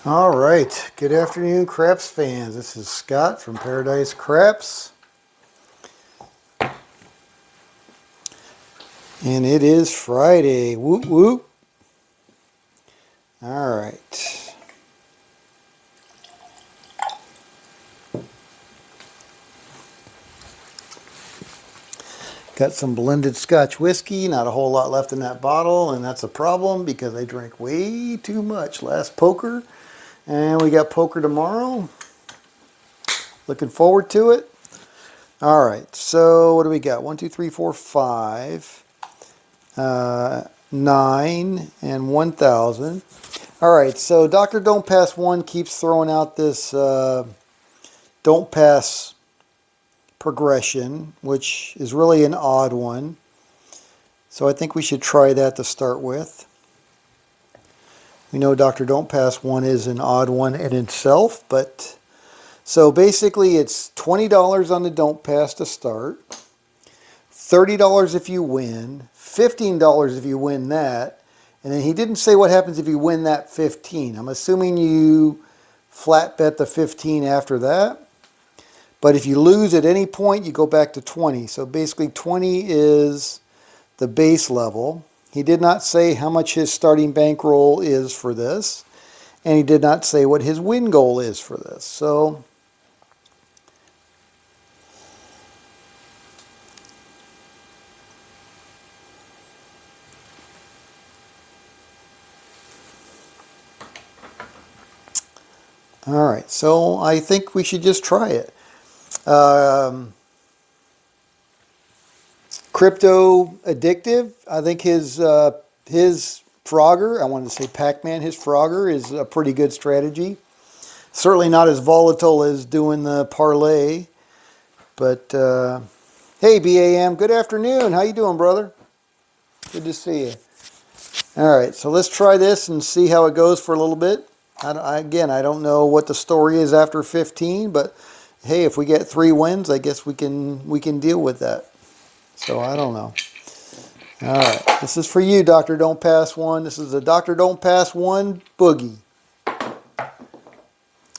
All right, good afternoon, Craps fans. This is Scott from Paradise Craps, and it is Friday. Whoop whoop. All right. Got some blended Scotch whiskey, not a whole lot left in that bottle, and that's a problem because I drank way too much last poker. And we got poker tomorrow. Looking forward to it. All right, so what do we got? 1, 2, 3, 4, 5, 9, and 1,000. All right, so Dr. Don't Pass 1 keeps throwing out this Don't Pass progression, which is really an odd one. So I think we should try that to start with. We know Dr. Don't Pass 1 is an odd one in itself, but so basically it's $20 on the Don't Pass to start, $30 if you win, $15 if you win that, and then he didn't say what happens if you win that 15. I'm assuming you flat bet the 15 after that. But if you lose at any point, you go back to 20. So basically 20 is the base level. He did not say how much his starting bankroll is for this. And he did not say what his win goal is for this. So all right, so I think we should just try it. Crypto Addictive, I think his Frogger, I wanted to say Pac-Man, his Frogger is a pretty good strategy. Certainly not as volatile as doing the parlay, but hey BAM, good afternoon. How you doing, brother? Good to see you. All right, so let's try this and see how it goes for a little bit. Again, I don't know what the story is after 15, but hey, if we get 3 wins, I guess we can deal with that. So I don't know. All right, this is for you, Dr. Don't Pass 1. This is the Dr. Don't Pass 1 boogie.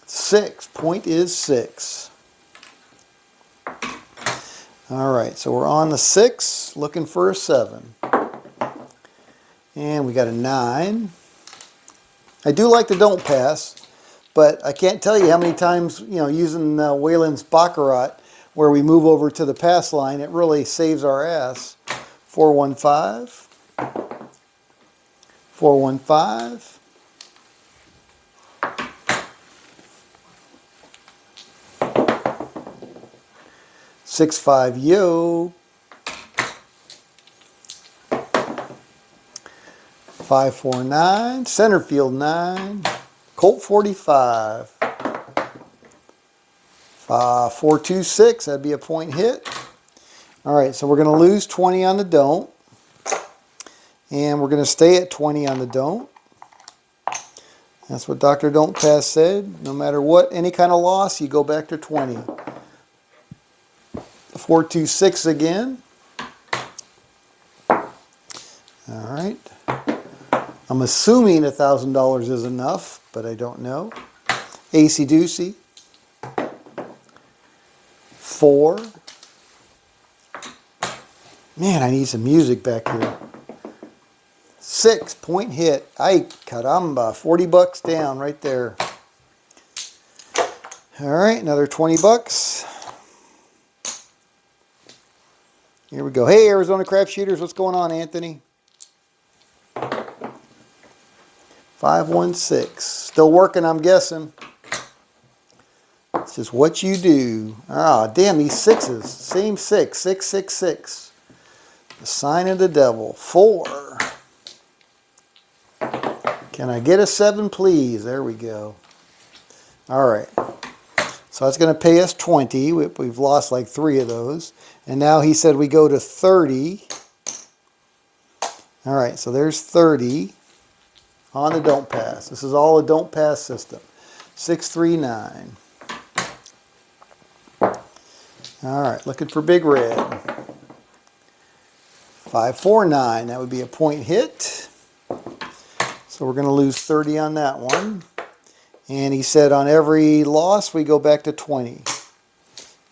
6. Point is 6. All right, so we're on the 6, looking for a 7. And we got a 9. I do like the Don't Pass, but I can't tell you how many times, using Wayland's Baccarat, where we move over to the pass line, it really saves our ass. 415, 415, 6-5 yo, 549, center field 9, Colt 45, 426, that'd be a point hit. All right, so we're going to lose 20 on the don't, and we're going to stay at 20 on the don't. That's what Dr. Don't Pass said. No matter what, any kind of loss, you go back to 20. 426 again. All right. I'm assuming $1,000 is enough, but I don't know. Acey Deucey. 4. Man, I need some music back here. 6, point hit. Ay, caramba, 40 bucks down right there. All right, another 20 bucks. Here we go. Hey, Arizona Crap Shooters, what's going on, Anthony? 516. Still working, I'm guessing. It's just what you do. Ah, damn, these 6s. Same 6. 666. The sign of the devil. 4. Can I get a 7, please? There we go. All right. So that's going to pay us 20. We've lost like 3 of those. And now he said we go to 30. All right, so there's 30 on the Don't Pass. This is all a Don't Pass system. 639. All right, looking for big red. 549, that would be a point hit. So we're going to lose 30 on that one. And he said on every loss we go back to 20.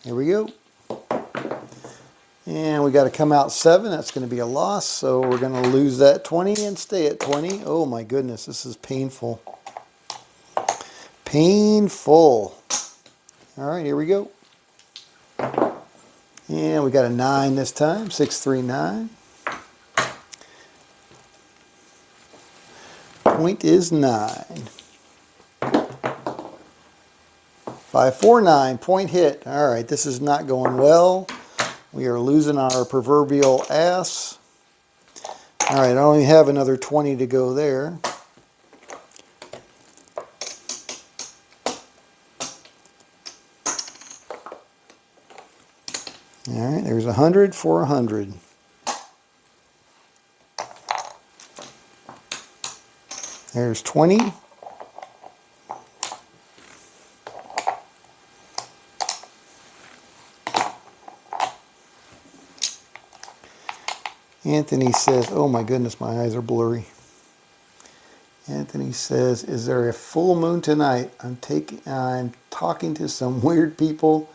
Here we go. And we got to come out 7. That's going to be a loss. So we're going to lose that 20 and stay at 20. Oh my goodness, this is painful. Painful. All right, here we go. And we got a 9 this time. 639. Point is 9. 549. Point hit. All right, this is not going well. We are losing our proverbial ass. All right, I only have another 20 to go there. All right, there's 100 for 100. There's 20. Anthony says, oh my goodness, my eyes are blurry. Anthony says, is there a full moon tonight? I'm talking to some weird people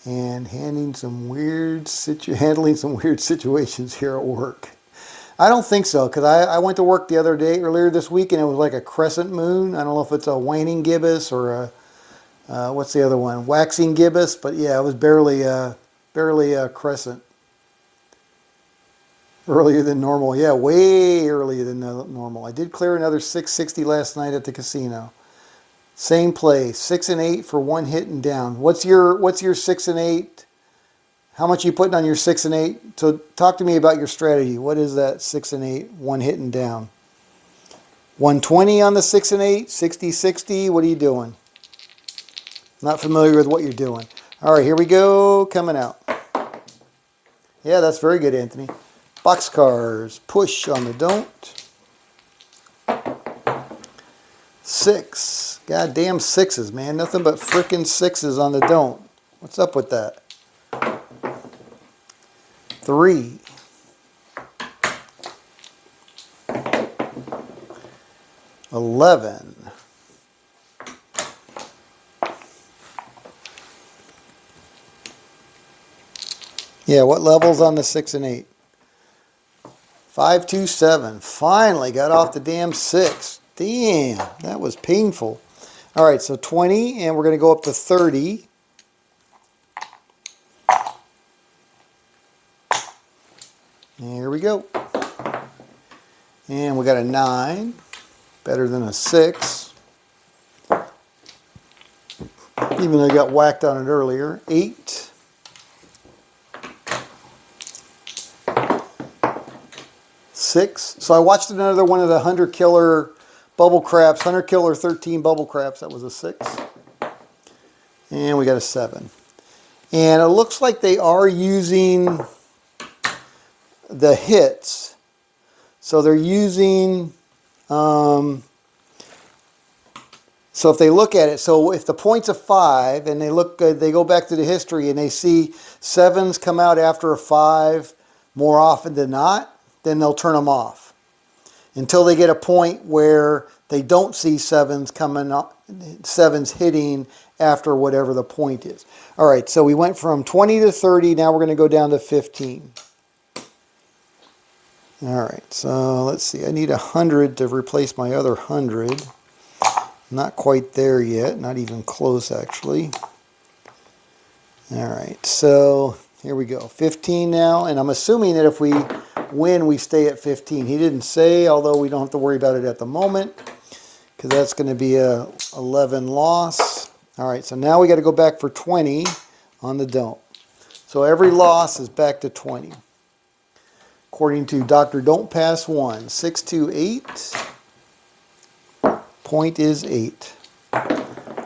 and handling some weird situations here at work. I don't think so, because I went to work the other day, earlier this week, and it was like a crescent moon. I don't know if it's a waning gibbous or a, what's the other one? Waxing gibbous, but yeah, it was barely a crescent. Earlier than normal. Yeah, way earlier than normal. I did clear another 660 last night at the casino. Same play, 6 and 8 for one hit and down. What's your 6 and 8? How much are you putting on your 6 and 8? So talk to me about your strategy. What is that 6 and 8, one hit and down? 120 on the 6 and 8, 60-60. What are you doing? Not familiar with what you're doing. All right, here we go. Coming out. Yeah, that's very good, Anthony. Boxcars, push on the don't. 6. Goddamn 6s, man. Nothing but frickin' 6s on the don't. What's up with that? 3. 11. Yeah, what level's on the 6 and 8? 527. Finally got off the damn 6. Damn, that was painful. All right, so 20, and we're going to go up to 30. Here we go. And we got a 9. Better than a 6. Even though I got whacked on it earlier. 8. 6. So I watched another one of the Hunter Killer bubble craps. Hunter Killer 13 bubble craps. That was a 6. And we got a 7. And it looks like they are using the hits. So they're using... so if they look at it, so if the point's a 5 and they look good, they go back to the history and they see 7s come out after a 5 more often than not, then they'll turn them off until they get a point where they don't see 7s coming up, 7s hitting after whatever the point is. All right, so we went from 20 to 30. Now we're going to go down to 15. All right, so let's see. I need 100 to replace my other 100. Not quite there yet. Not even close, actually. All right, so here we go. 15 now, and I'm assuming that if we win, we stay at 15. He didn't say, although we don't have to worry about it at the moment, because that's going to be a 11 loss. All right, so now we got to go back for 20 on the don't. So every loss is back to 20. According to Dr. Don't Pass 1, 628. Point is 8.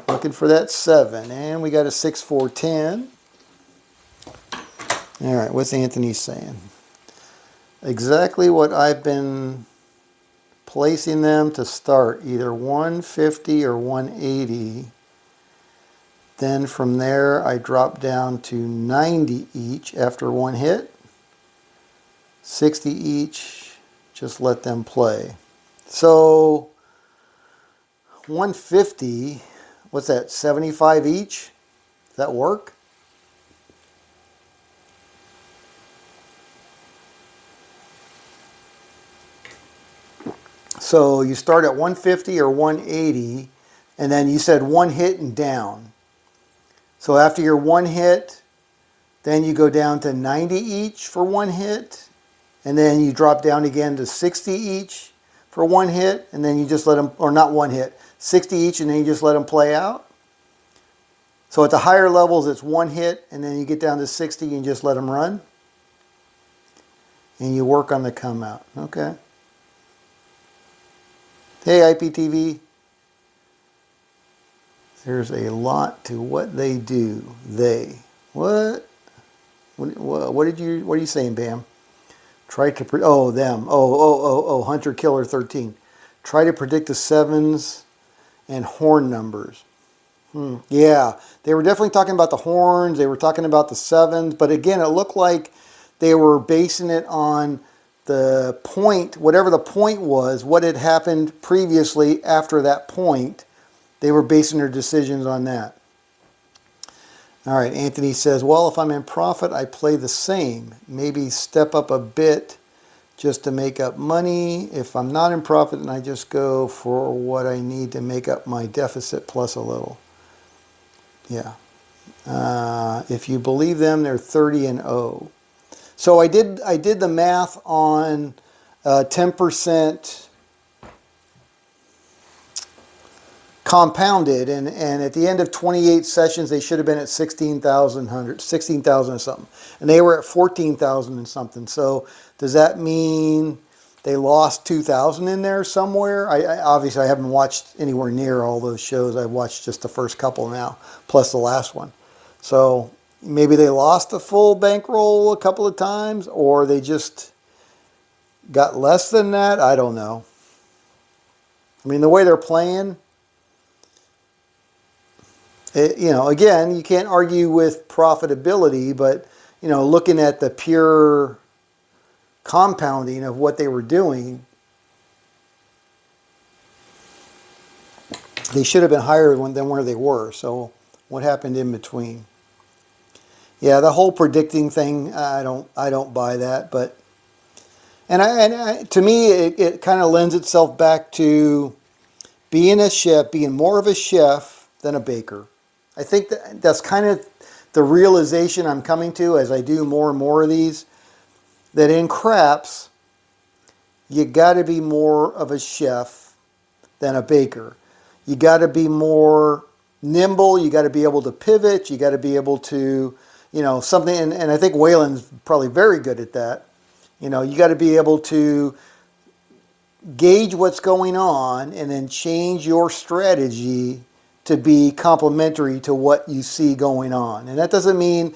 Looking for that 7. And we got a 6, 4, 10. All right, what's Anthony saying? Exactly what I've been placing them to start, either 150 or 180. Then from there, I drop down to 90 each after one hit. 60 each, just let them play. So 150, what's that, 75 each? Does that work? So you start at 150 or 180, and then you said one hit and down. So after your one hit, then you go down to 90 each for one hit, and then you drop down again to 60 each for one hit, and then you just let them, or not one hit, 60 each, and then you just let them play out. So at the higher levels, it's one hit, and then you get down to 60 and just let them run. And you work on the come out. Okay. Hey, IPTV. There's a lot to what they do. They. What? What are you saying, Bam? Try to them. Hunter Killer 13. Try to predict the sevens and horn numbers. Yeah, they were definitely talking about the horns. They were talking about the sevens, but again, it looked like they were basing it on the point, whatever the point was, what had happened previously after that point. They were basing their decisions on that. All right, Anthony says, well, if I'm in profit, I play the same. Maybe step up a bit just to make up money. If I'm not in profit, then I just go for what I need to make up my deficit plus a little. Yeah. If you believe them, they're 30-0. So I did the math on 10% compounded, and at the end of 28 sessions, they should have been at 16,000 16,000 or something, and they were at 14,000 and something. So does that mean they lost 2,000 in there somewhere? I obviously I haven't watched anywhere near all those shows. I've watched just the first couple now, plus the last one. So maybe they lost a full bankroll a couple of times, or they just got less than that. I don't know. I mean, the way they're playing, again, you can't argue with profitability, but, looking at the pure compounding of what they were doing, they should have been higher than where they were. So what happened in between? Yeah, the whole predicting thing, I don't buy that, but to me it kind of lends itself back to being a chef, being more of a chef than a baker. I think that's kind of the realization I'm coming to as I do more and more of these, that in craps, you got to be more of a chef than a baker. You got to be more nimble. You got to be able to pivot. You got to be able to, something, and I think Waylon's probably very good at that. You got to be able to gauge what's going on and then change your strategy to be complementary to what you see going on. And that doesn't mean,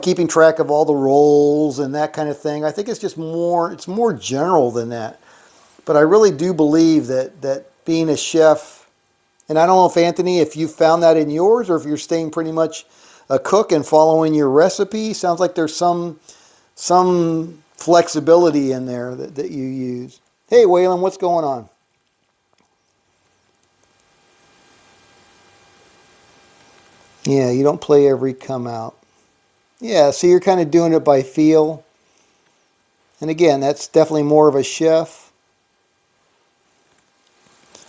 keeping track of all the roles and that kind of thing. I think it's just it's more general than that. But I really do believe that being a chef, and I don't know if Anthony, if you found that in yours, or if you're staying pretty much a cook and following your recipe. Sounds like there's some flexibility in there that you use. Hey, Waylon, what's going on? Yeah, you don't play every come out. Yeah, so you're kind of doing it by feel. And again, that's definitely more of a chef.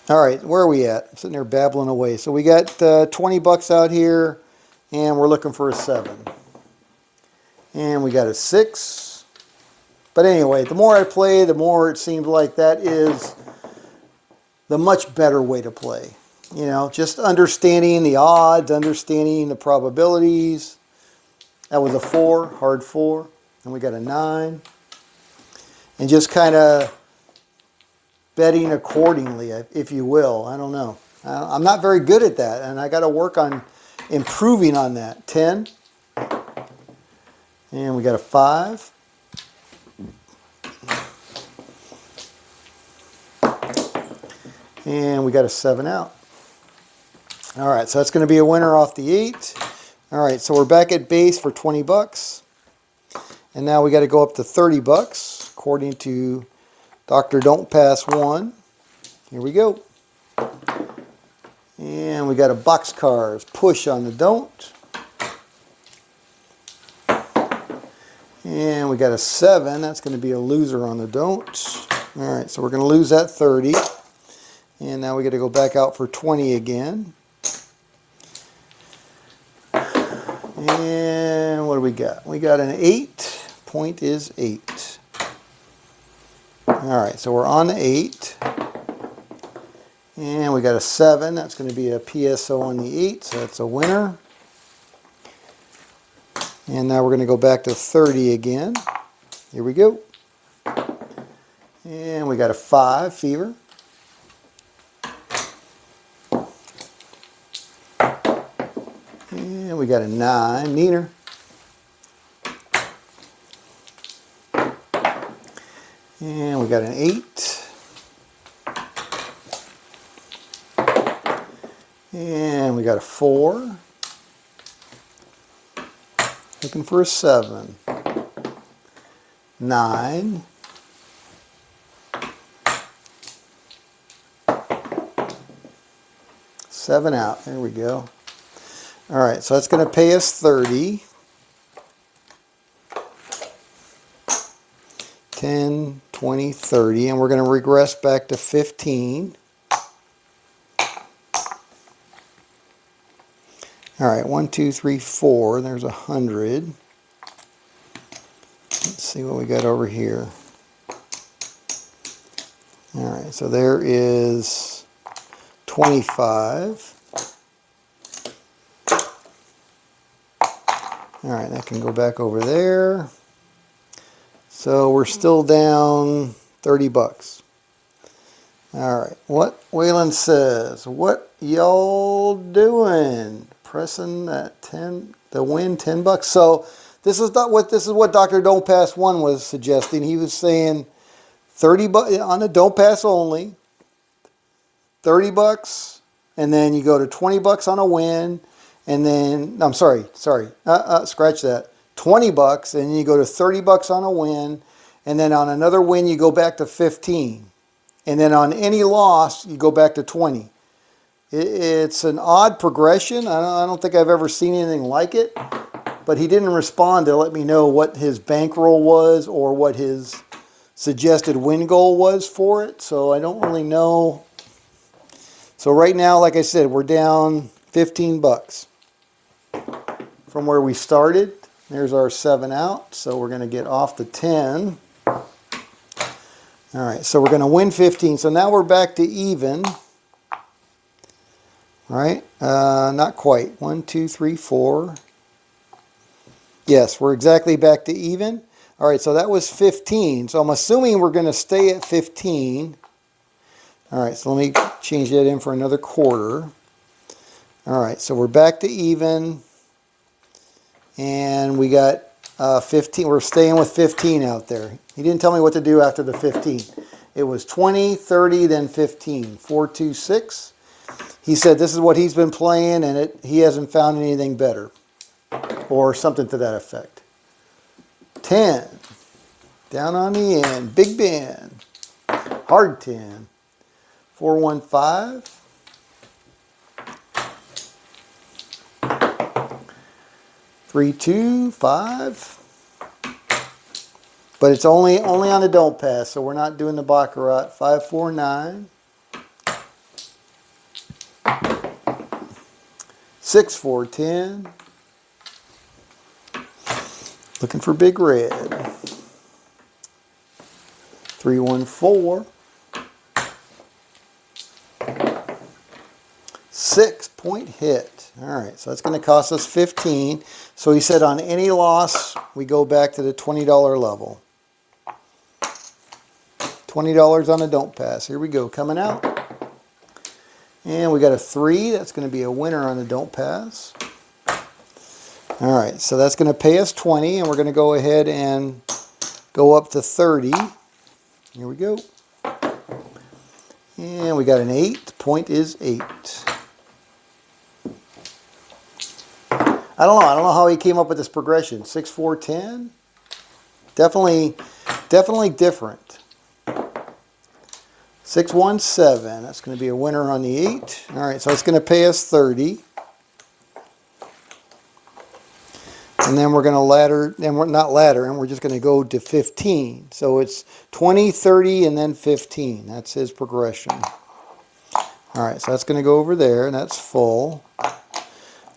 All right, where are we at? I'm sitting there babbling away. So we got 20 bucks out here, and we're looking for a 7. And we got a 6. But anyway, the more I play, the more it seems like that is the much better way to play. Just understanding the odds, understanding the probabilities. That was a 4, hard 4. And we got a 9. And just kind of betting accordingly, if you will. I don't know. I'm not very good at that, and I got to work on improving on that. 10. And we got a 5. And we got a 7 out. All right, so that's going to be a winner off the 8. All right, so we're back at base for 20 bucks. And now we got to go up to 30 bucks, according to Dr. Don't Pass 1. Here we go. And we got a boxcars push on the don't. And we got a 7. That's going to be a loser on the don't. All right, so we're going to lose that 30. And now we got to go back out for 20 again. And what do we got? We got an 8. Point is 8. All right, so we're on the 8. And we got a 7. That's going to be a PSO on the 8, so that's a winner. And now we're going to go back to 30 again. Here we go. And we got a 5, fever. And we got a 9, neener. And we got an 8. And we got a 4. Looking for a 7. 9. Seven out. There we go. All right, so that's going to pay us 30. 10, 20, 30, and we're going to regress back to 15. All right, 1, 2, 3, 4. There's 100. Let's see what we got over here. All right, so there is 25. All right, that can go back over there. So we're still down 30 bucks. All right, what Waylon says, what y'all doing? Pressing that 10, the win 10 bucks. So this is what Dr. Don't Pass 1 was suggesting. He was saying 30 bucks on the Don't Pass only, 30 bucks, and then you go to 20 bucks on a win, and then, I'm sorry, scratch that. 20 bucks, and then you go to 30 bucks on a win, and then on another win you go back to 15. And then on any loss, you go back to 20. It's an odd progression. I don't think I've ever seen anything like it. But he didn't respond to let me know what his bankroll was or what his suggested win goal was for it. So I don't really know. So right now, like I said, we're down 15 bucks from where we started. There's our 7 out. So we're going to get off the 10. All right, so we're going to win 15. So now we're back to even. All right, not quite. 1, 2, 3, 4. Yes, we're exactly back to even. All right, so that was 15. So I'm assuming we're going to stay at 15. All right, so let me change that in for another quarter. All right, so we're back to even. And we got 15. We're staying with 15 out there. He didn't tell me what to do after the 15. It was 20, 30, then 15. 4, 2, 6. He said this is what he's been playing, and he hasn't found anything better. Or something to that effect. 10. Down on the end. Big Ben. Hard 10. 4, 1, 5. 3, 2, 5. But it's only on the Don't Pass, so we're not doing the Baccarat. 5, 4, 9. 6, 4, 10. Looking for big red. 3, 1, 4. 6 point hit. All right, so that's going to cost us 15. So he said on any loss, we go back to the $20 level. $20 on a Don't Pass. Here we go, coming out. And we got a 3. That's going to be a winner on the Don't Pass. All right, so that's going to pay us 20, and we're going to go ahead and go up to 30. Here we go. And we got an 8. Point is 8. I don't know how he came up with this progression. 6, 4, 10. Definitely different. 617. That's going to be a winner on the 8. All right, so it's going to pay us 30. And then we're going to ladder, and we're not ladder, and we're just going to go to 15. So it's 20, 30, and then 15. That's his progression. All right, so that's going to go over there, and that's full.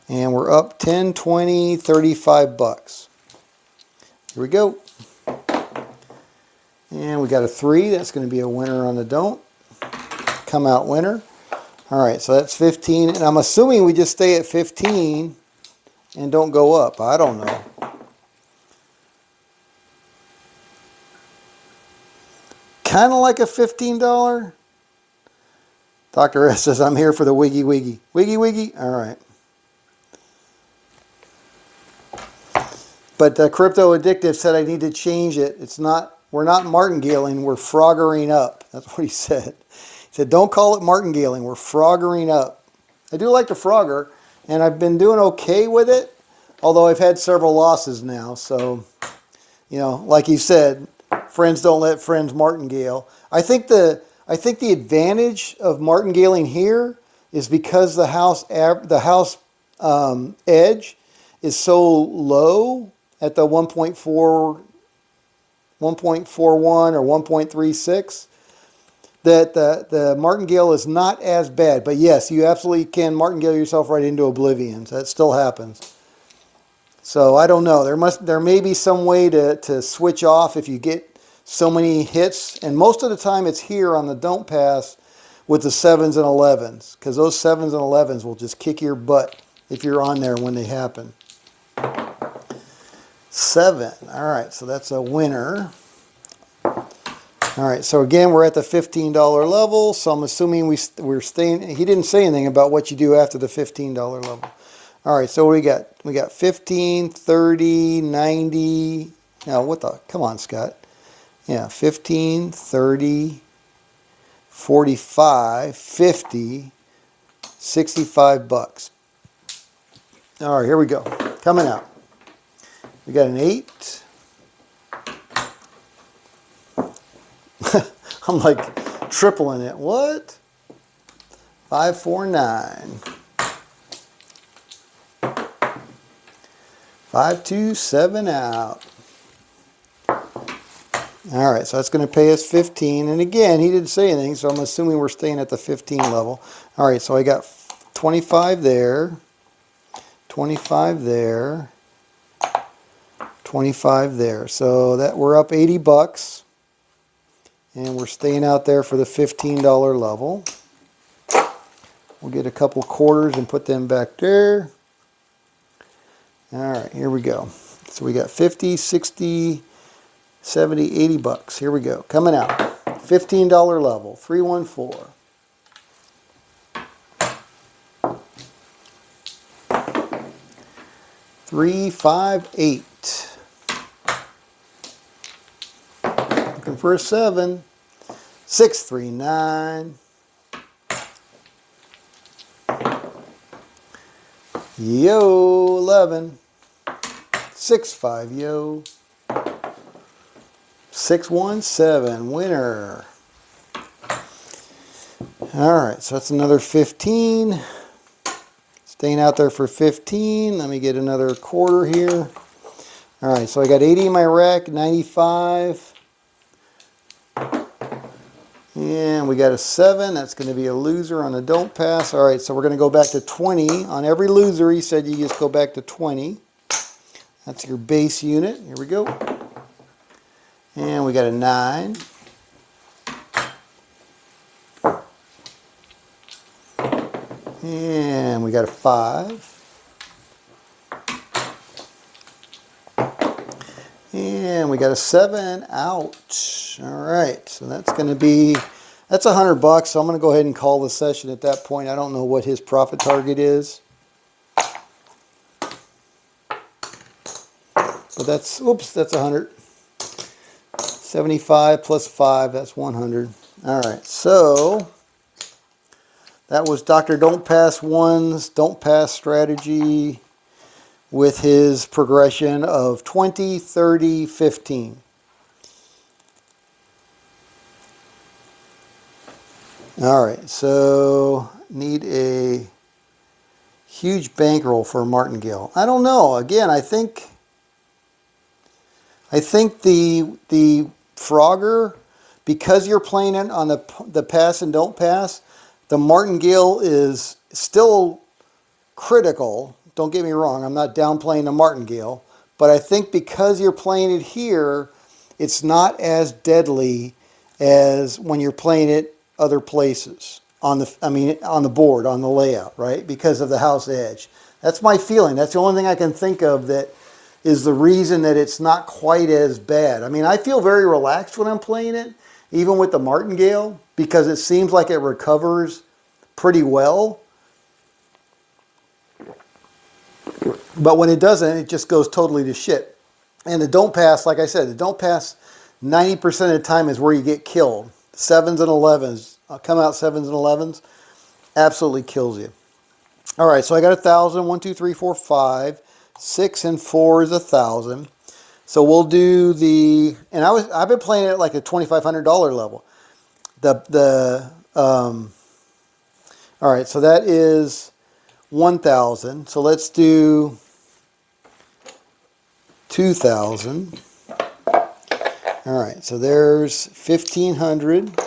And we're up 10, 20, 35 bucks. Here we go. And we got a 3. That's going to be a winner on the don't. Come out winner. All right, so that's 15. And I'm assuming we just stay at 15 and don't go up. I don't know. Kind of like a $15. Dr. S says, I'm here for the wiggy wiggy. Wiggy wiggy? All right. But Crypto Addictive said I need to change it. It's not, we're not martingaling, we're froggering up. That's what he said. He said, don't call it martingaling, we're froggering up. I do like the Frogger, and I've been doing okay with it, although I've had several losses now. So, you know, like you said, friends don't let friends martingale. I think the advantage of martingaling here is because the house edge is so low at the 1.41 or 1.36 that the martingale is not as bad. But yes, you absolutely can martingale yourself right into oblivion. So that still happens. So I don't know. There may be some way to switch off if you get so many hits. And most of the time it's here on the don't pass with the 7s and 11s. Because those 7s and 11s will just kick your butt if you're on there when they happen. 7. All right, so that's a winner. All right, so again, we're at the $15 level, so I'm assuming we're staying. He didn't say anything about what you do after the $15 level. All right, so what we got? We got 15, 30, 90. Now, what the? Come on, Scott. Yeah, 15, 30, 45, 50, 65 bucks. All right, here we go. Coming out. We got an 8. I'm like tripling it. What? 5, 4, 9. 5, 2, 7 out. All right, so that's going to pay us 15. And again, he didn't say anything, so I'm assuming we're staying at the 15 level. All right, so I got 25 there, 25 there, 25 there. So that we're up 80 bucks. And we're staying out there for the $15 level. We'll get a couple quarters and put them back there. All right, here we go. So we got 50, 60, 70, 80 bucks. Here we go. Coming out. $15 level. 314. Three, 5, 8. Looking for a 7. 6, 3, 9. Yo, 11. 6, 5, yo. 6, 1, 7. Winner. All right, so that's another 15. Staying out there for 15. Let me get another quarter here. All right, so I got 80 in my rack, 95. And we got a 7. That's going to be a loser on a don't pass. All right, so we're going to go back to 20. On every loser, he said you just go back to 20. That's your base unit. Here we go. And we got a 9. And we got a 5. And we got a 7 out. All right, so that's going to be, that's $100. So I'm going to go ahead and call the session at that point. I don't know what his profit target is. But that's, oops, that's 100. 75 plus 5, that's 100. All right, so that was Dr. Don't Pass 1's Don't Pass strategy with his progression of 20, 30, 15. All right, so need a huge bankroll for a martingale. I don't know. Again, I think the Frogger, because you're playing it on the pass and don't pass, the martingale is still critical. Don't get me wrong, I'm not downplaying the martingale, but I think because you're playing it here, it's not as deadly as when you're playing it other places on the board, on the layout, right? Because of the house edge. That's my feeling. That's the only thing I can think of that is the reason that it's not quite as bad. I mean, I feel very relaxed when I'm playing it, even with the martingale, because it seems like it recovers pretty well. But when it doesn't, it just goes totally to shit. And the don't pass, like I said, the don't pass 90% of the time is where you get killed. 7s and 11s, come out 7s and 11s, absolutely kills you. All right, so I got 1,000, 1, 2, 3, 4, 5, 6 and 4 is 1,000. So we'll do and I've been playing it at like a $2,500 level. All right, so that is 1,000. So let's do 2,000. All right, so there's 1,500.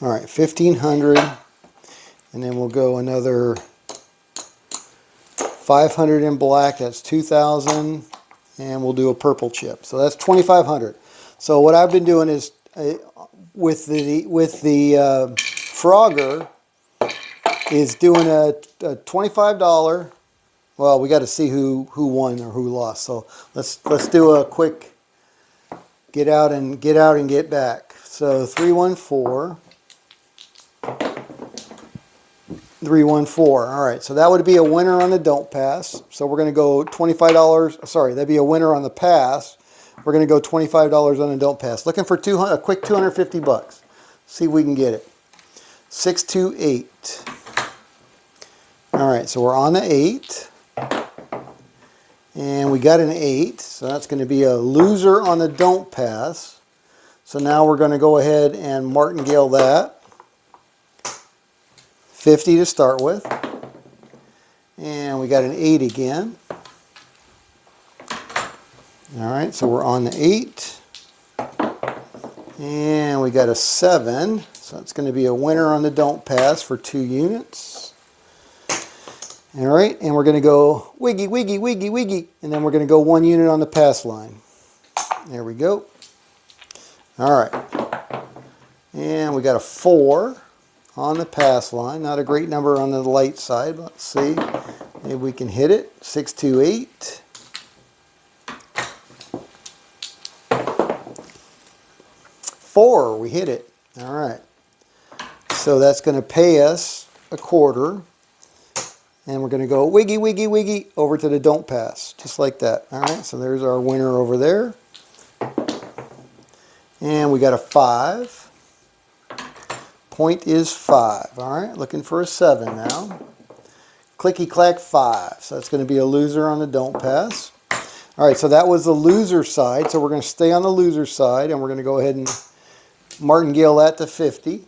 All right, 1,500, and then we'll go another 500 in black. That's 2,000, and we'll do a purple chip. So that's 2,500. So what I've been doing is with the Frogger is doing a $25. Well, we got to see who won or who lost. So let's do a quick get out and get back. So 314. 314. All right, so that would be a winner on the don't pass. So we're going to go $25. Sorry, that'd be a winner on the pass. We're going to go $25 on the don't pass. Looking for a quick 250 bucks. See if we can get it. 628. All right, so we're on the 8. And we got an 8, so that's going to be a loser on the don't pass. So now we're going to go ahead and martingale that. 50 to start with. And we got an 8 again. All right, so we're on the 8. And we got a 7. So it's going to be a winner on the don't pass for 2 units. All right, and we're going to go wiggy, wiggy, wiggy, wiggy. And then we're going to go 1 unit on the pass line. There we go. All right. And we got a 4 on the pass line. Not a great number on the light side, but let's see. Maybe we can hit it. 628. Four, we hit it. All right. So that's going to pay us a quarter. And we're going to go wiggy, wiggy, wiggy over to the don't pass. Just like that. All right. So there's our winner over there. And we got a 5. Point is 5. All right, looking for a 7 now. Clicky clack 5. So that's going to be a loser on the don't pass. All right, so that was the loser side. So we're going to stay on the loser side, and we're going to go ahead and martingale that to 50.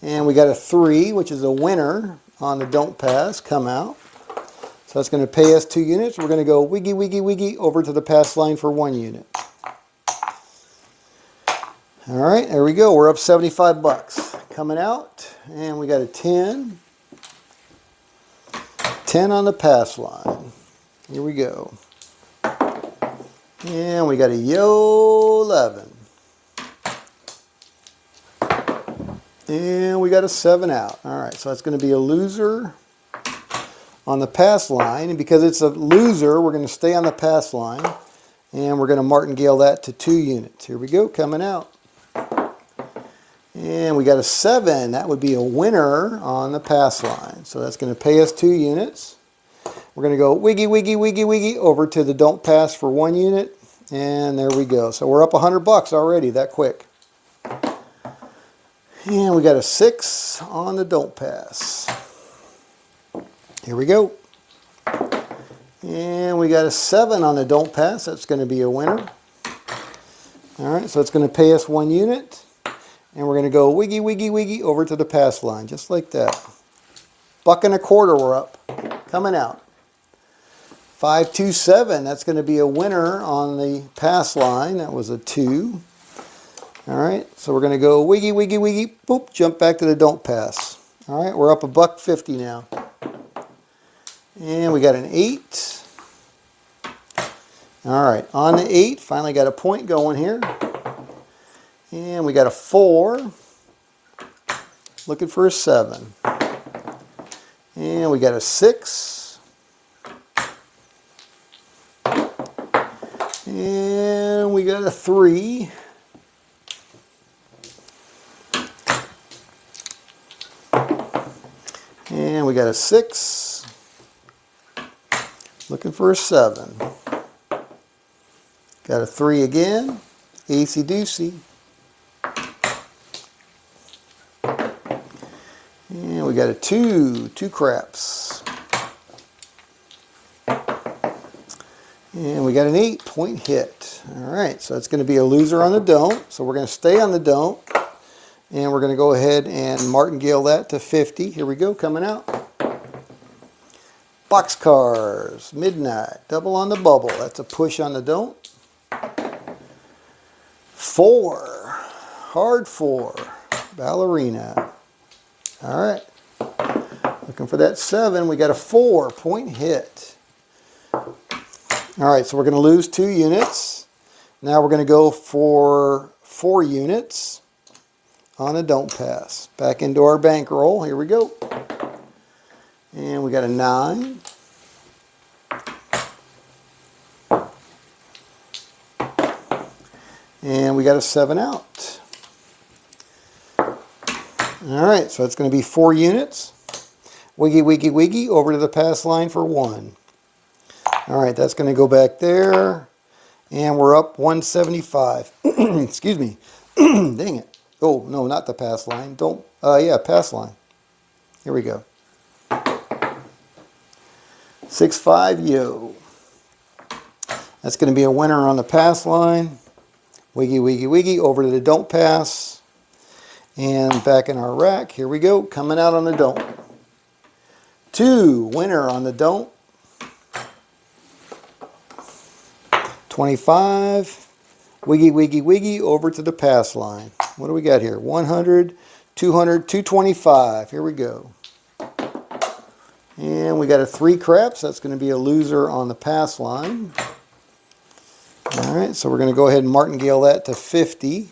And we got a 3, which is a winner on the don't pass, come out. So that's going to pay us 2 units. We're going to go wiggy, wiggy, wiggy over to the pass line for 1 unit. All right, there we go. We're up 75 bucks. Coming out, and we got a 10. 10 on the pass line. Here we go. And we got a yo 11. And we got a 7 out. All right, so that's going to be a loser on the pass line. And because it's a loser, we're going to stay on the pass line. And we're going to martingale that to 2 units. Here we go, coming out. And we got a 7. That would be a winner on the pass line. So that's going to pay us 2 units. We're going to go wiggy, wiggy, wiggy, wiggy over to the don't pass for 1 unit. And there we go. So we're up 100 bucks already that quick. And we got a 6 on the don't pass. Here we go. And we got a 7 on the don't pass. That's going to be a winner. All right, so it's going to pay us 1 unit. And we're going to go wiggy, wiggy, wiggy over to the pass line, just like that. $1.25 we're up. Coming out. 527, that's going to be a winner on the pass line. That was a 2. All right, so we're going to go wiggy, wiggy, wiggy, boop, jump back to the don't pass. All right, we're up $1.50 now. And we got an 8. All right, on the 8, finally got a point going here. And we got a 4. Looking for a 7. And we got a 6. And we got a 3. And we got a 6. Looking for a 7. Got a 3 again. Acey deucey. And we got a 2. 2 craps. And we got an 8 point hit. All right, so it's going to be a loser on the don't. So we're going to stay on the don't. And we're going to go ahead and martingale that to 50. Here we go, coming out. Boxcars, midnight, double on the bubble. That's a push on the don't. 4, hard 4, ballerina. All right, looking for that 7. We got a 4 point hit. All right, so we're going to lose 2 units. Now we're going to go for 4 units on a don't pass. Back into our bankroll. Here we go. And we got a 9. And we got a 7 out. All right, so it's going to be 4 units. Wiggy, wiggy, wiggy over to the pass line for 1. All right, that's going to go back there. And we're up 175. Excuse me. Dang it. Oh, no, not the pass line. Don't, yeah, pass line. Here we go. 6-5, yo. That's going to be a winner on the pass line. Wiggy, wiggy, wiggy over to the don't pass. And back in our rack. Here we go. Coming out on the don't. 2, winner on the don't. 25. Wiggy, wiggy, wiggy over to the pass line. What do we got here? 100, 200, 225. Here we go. And we got a 3 craps. That's going to be a loser on the pass line. All right, so we're going to go ahead and martingale that to 50.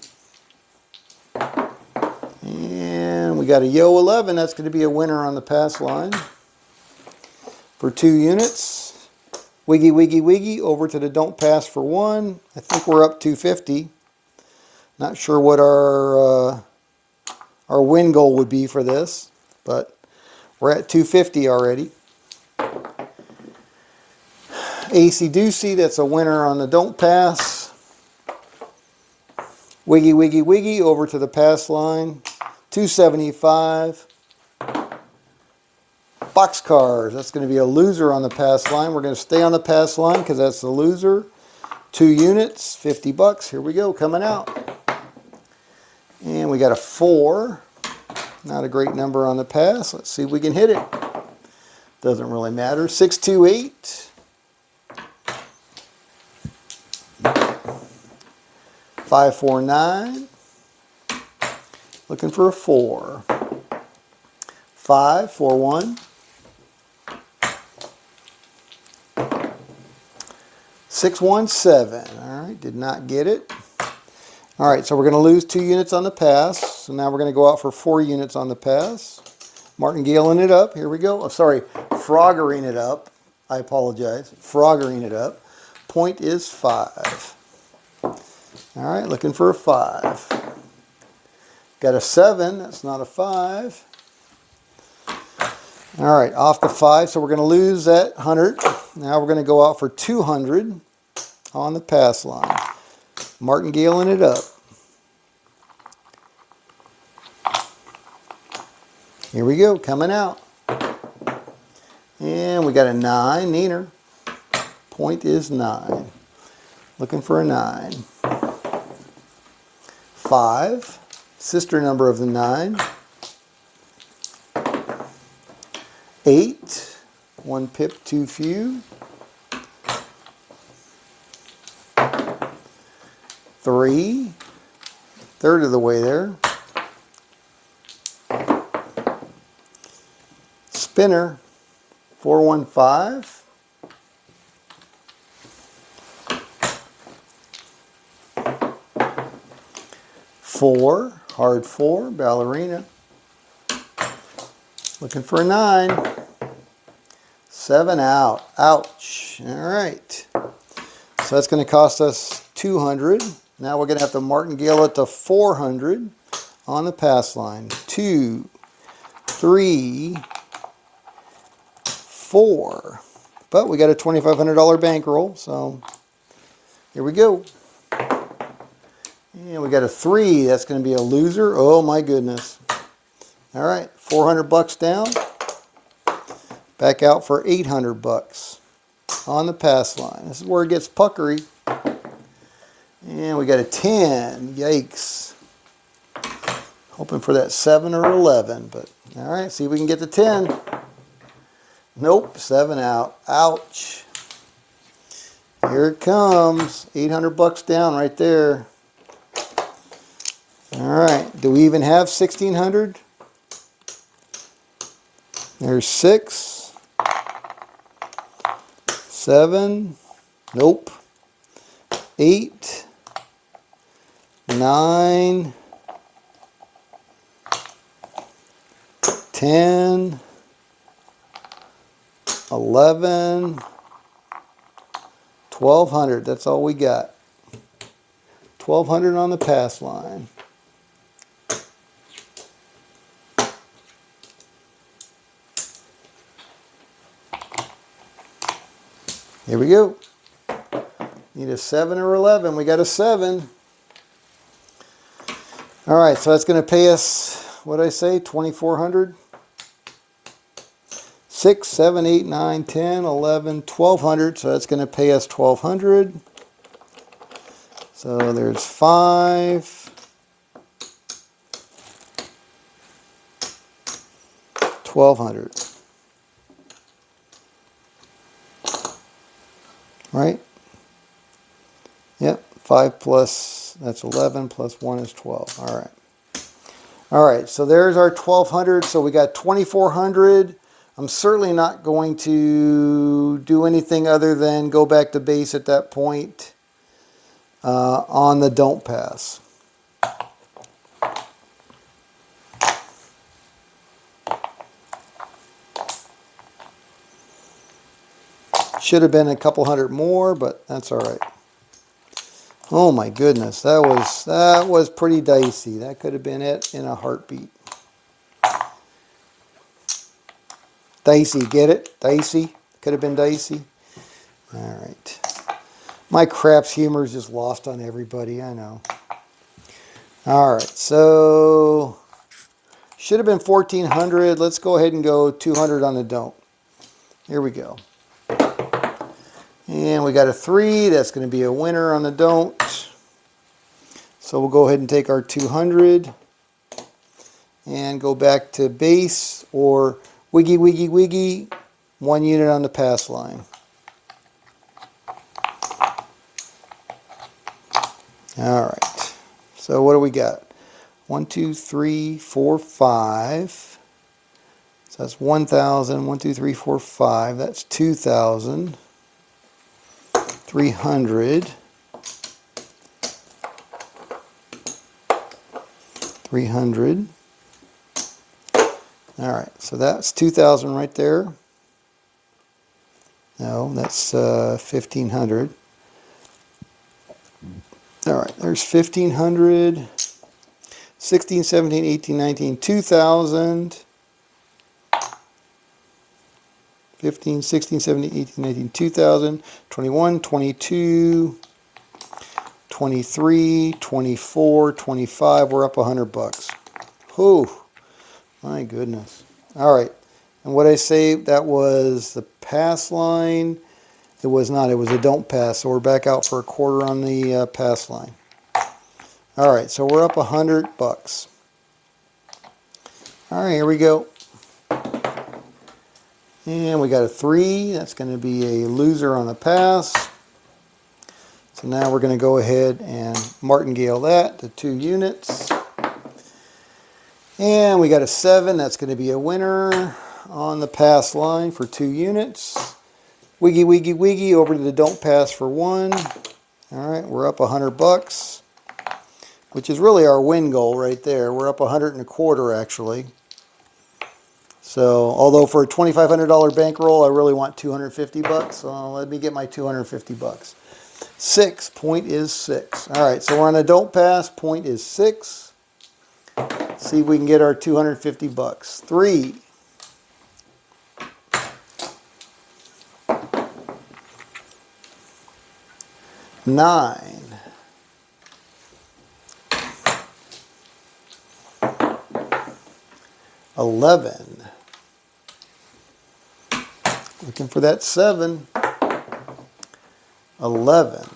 And we got a yo 11. That's going to be a winner on the pass line for 2 units. Wiggy, wiggy, wiggy over to the don't pass for 1. I think we're up 250. Not sure what our win goal would be for this, but we're at 250 already. Acey deucey, that's a winner on the don't pass. Wiggy, wiggy, wiggy over to the pass line. 275. Boxcars, that's going to be a loser on the pass line. We're going to stay on the pass line because that's the loser. 2 units, 50 bucks. Here we go, coming out. And we got a 4. Not a great number on the pass. Let's see if we can hit it. Doesn't really matter. 628. 549. Looking for a 4. 541. 617. All right, did not get it. All right, so we're going to lose 2 units on the pass. So now we're going to go out for 4 units on the pass. Martingaling it up. Here we go. Oh, sorry, froggering it up. I apologize. Froggering it up. Point is 5. All right, looking for a 5. Got a 7. That's not a 5. All right, off the 5. So we're going to lose that 100. Now we're going to go out for 200 on the pass line. Martingaling it up. Here we go, coming out. And we got a 9, neener. Point is 9. Looking for a 9. 5, sister number of the 9. 8, 1 pip too few. 3, third of the way there. Spinner, 415. 4, hard 4, ballerina. Looking for a 9. 7 out. Ouch. All right. So that's going to cost us 200. Now we're going to have to martingale it to 400 on the pass line. 2, 3, 4. But we got a $2,500 bankroll, so here we go. And we got a 3. That's going to be a loser. Oh my goodness. All right, 400 bucks down. Back out for 800 bucks on the pass line. This is where it gets puckery. And we got a 10. Yikes. Hoping for that 7 or 11, but all right, see if we can get the 10. Nope, 7 out. Ouch. Here it comes. 800 bucks down right there. All right, do we even have 1,600? There's 6, 7, nope, 8, 9, 10, 11, 1,200. That's all we got. 1,200 on the pass line. Here we go. Need a 7 or 11. We got a 7. All right, so that's going to pay us, what did I say, 2,400? 6, 7, 8, 9, 10, 11, 1,200. So that's going to pay us 1,200. So there's 5. 1,200. Right? Yep, 5 plus, that's 11, plus 1 is 12. All right. All right, so there's our 1,200. So we got 2,400. I'm certainly not going to do anything other than go back to base at that point on the don't pass. Should have been a couple hundred more, but that's all right. Oh my goodness, that was pretty dicey. That could have been it in a heartbeat. Dicey, get it? Dicey? Could have been dicey. All right. My craps humor is just lost on everybody, I know. All right, so should have been 1,400. Let's go ahead and go 200 on the don't. Here we go. And we got a 3. That's going to be a winner on the don't. So we'll go ahead and take our 200 and go back to base or wiggy, wiggy, wiggy. 1 unit on the pass line. All right. So what do we got? 1, 2, 3, 4, 5. So that's 1,000. 1, 2, 3, 4, 5. That's 2,000. 300. 300. All right, so that's 2,000 right there. No, that's 1,500. All right, there's 1,500. 16, 17, 18, 19, 2,000. 15, 16, 17, 18, 19, 2,000, 21, 22, 23, 24, 25. We're up 100 bucks. Oh, my goodness. All right. And what I say, that was the pass line. It was not. It was a don't pass. So we're back out for a quarter on the pass line. All right, so we're up $100. All right, here we go. And we got a 3. That's going to be a loser on the pass. So now we're going to go ahead and martingale that to 2 units. And we got a 7. That's going to be a winner on the pass line for 2 units. Wiggy, wiggy, wiggy over to the don't pass for 1. All right, we're up $100, which is really our win goal right there. We're up 125 actually. So, although for a $2,500 bankroll, I really want $250. So let me get my $250. 6. Point is 6. All right, so we're on a don't pass. Point is 6. See if we can get our $250. 3. 9. 11. Looking for that 7. 11.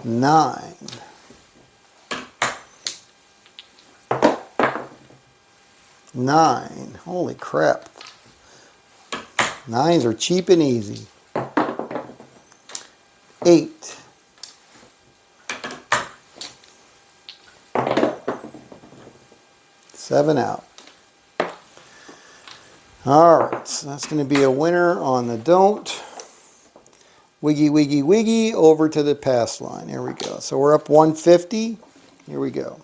9. 9. Holy crap. 9s are cheap and easy. 8. 7 out. Alright, so that's going to be a winner on the don't. Wiggy, wiggy, wiggy over to the pass line. There we go. So we're up 150. Here we go.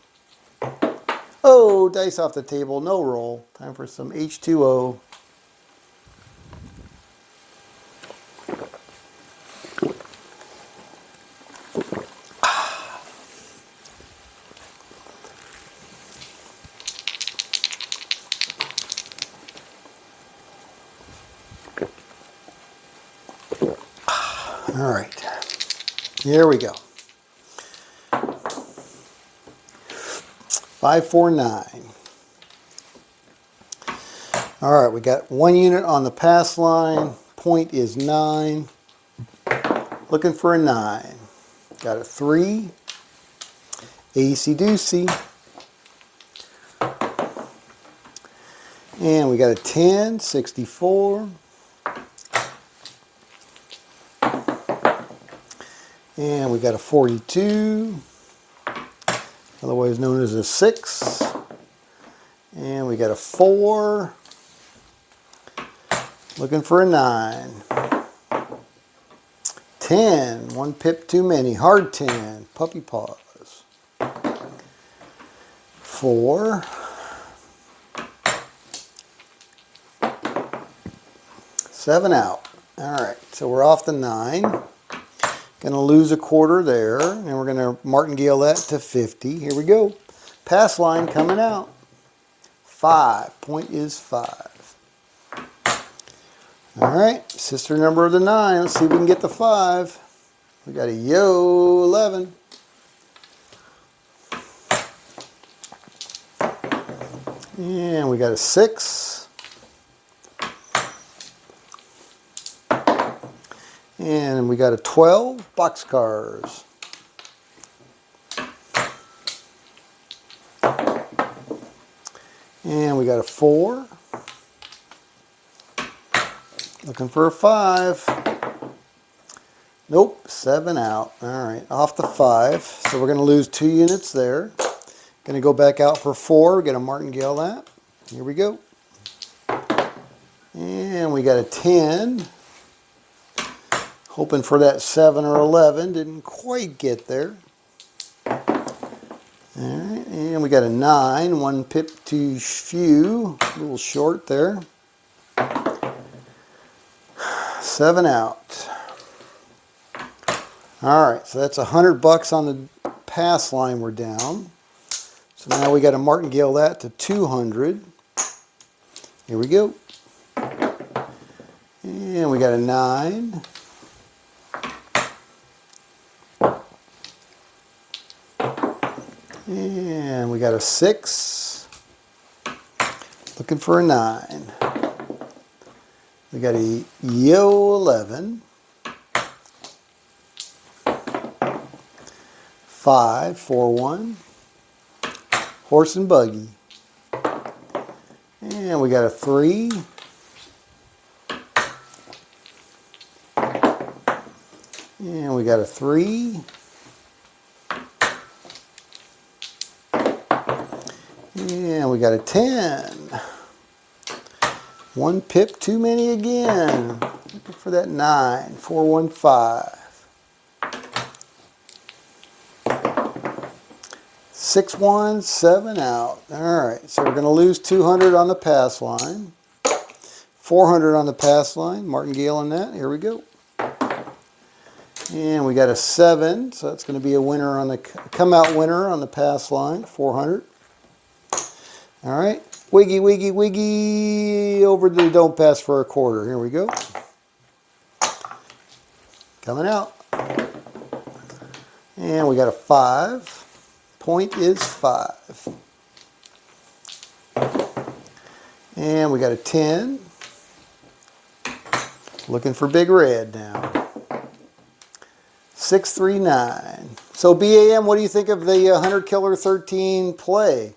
Oh, dice off the table. No roll. Time for some H2O. All right, here we go. 549. All right, we got 1 unit on the pass line. Point is 9. Looking for a 9. Got a 3. Acey deucey. And we got a 10, 64. And we got a 42, otherwise known as a 6. And we got a 4. Looking for a 9. 10, 1 pip too many. Hard 10, puppy paws. 4. 7 out. All right, so we're off the 9. Going to lose a quarter there, and we're going to martingale that to 50. Here we go. Pass line coming out. 5. Point is 5. All right, sister number of the 9. Let's see if we can get the 5. We got a yo 11. And we got a 6. And we got a 12, boxcars. And we got a 4. Looking for a 5. Nope, 7 out. All right, off the 5. So we're going to lose 2 units there. Going to go back out for 4. We're going to martingale that. Here we go. And we got a 10. Hoping for that 7 or 11. Didn't quite get there. All right, and we got a 9. 1 pip too few. A little short there. 7 out. All right, so that's $100 on the pass line we're down. So now we got to martingale that to 200. Here we go. And we got a 9. And we got a 6. Looking for a 9. We got a yo 11. 5, 4, 1. Horse and buggy. And we got a 3. And we got a 3. And we got a 10. 1 pip too many again. Looking for that 9. 4, 1, 5. 6, 1, 7 out. Alright, so we're going to lose 200 on the pass line. 400 on the pass line. Martingale on that. Here we go. And we got a 7, so that's going to be a winner on the come out winner on the pass line. 400. Alright, wiggy, wiggy, wiggy over to the don't pass for a quarter. Here we go. Coming out. And we got a 5. Point is 5. And we got a 10. Looking for big red now. 639. So BAM, what do you think of the Hunter Killer 13 play?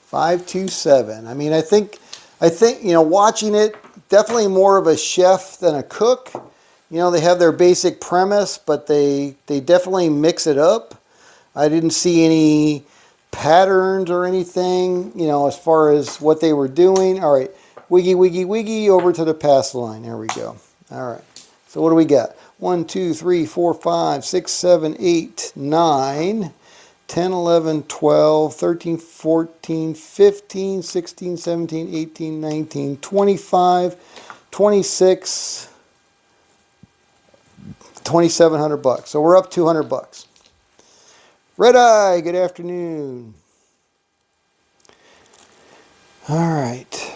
527. I mean, I think you know, watching it, definitely more of a chef than a cook. You know, they have their basic premise, but they definitely mix it up. I didn't see any patterns or anything, you know, as far as what they were doing. All right, wiggy, wiggy, wiggy over to the pass line. There we go. All right. So what do we got? 1, 2, 3, 4, 5, 6, 7, 8, 9, 10, 11, 12, 13, 14, 15, 16, 17, 18, 19, 25, 26, 2,700 bucks. So we're up 200 bucks. Red Eye, good afternoon. All right.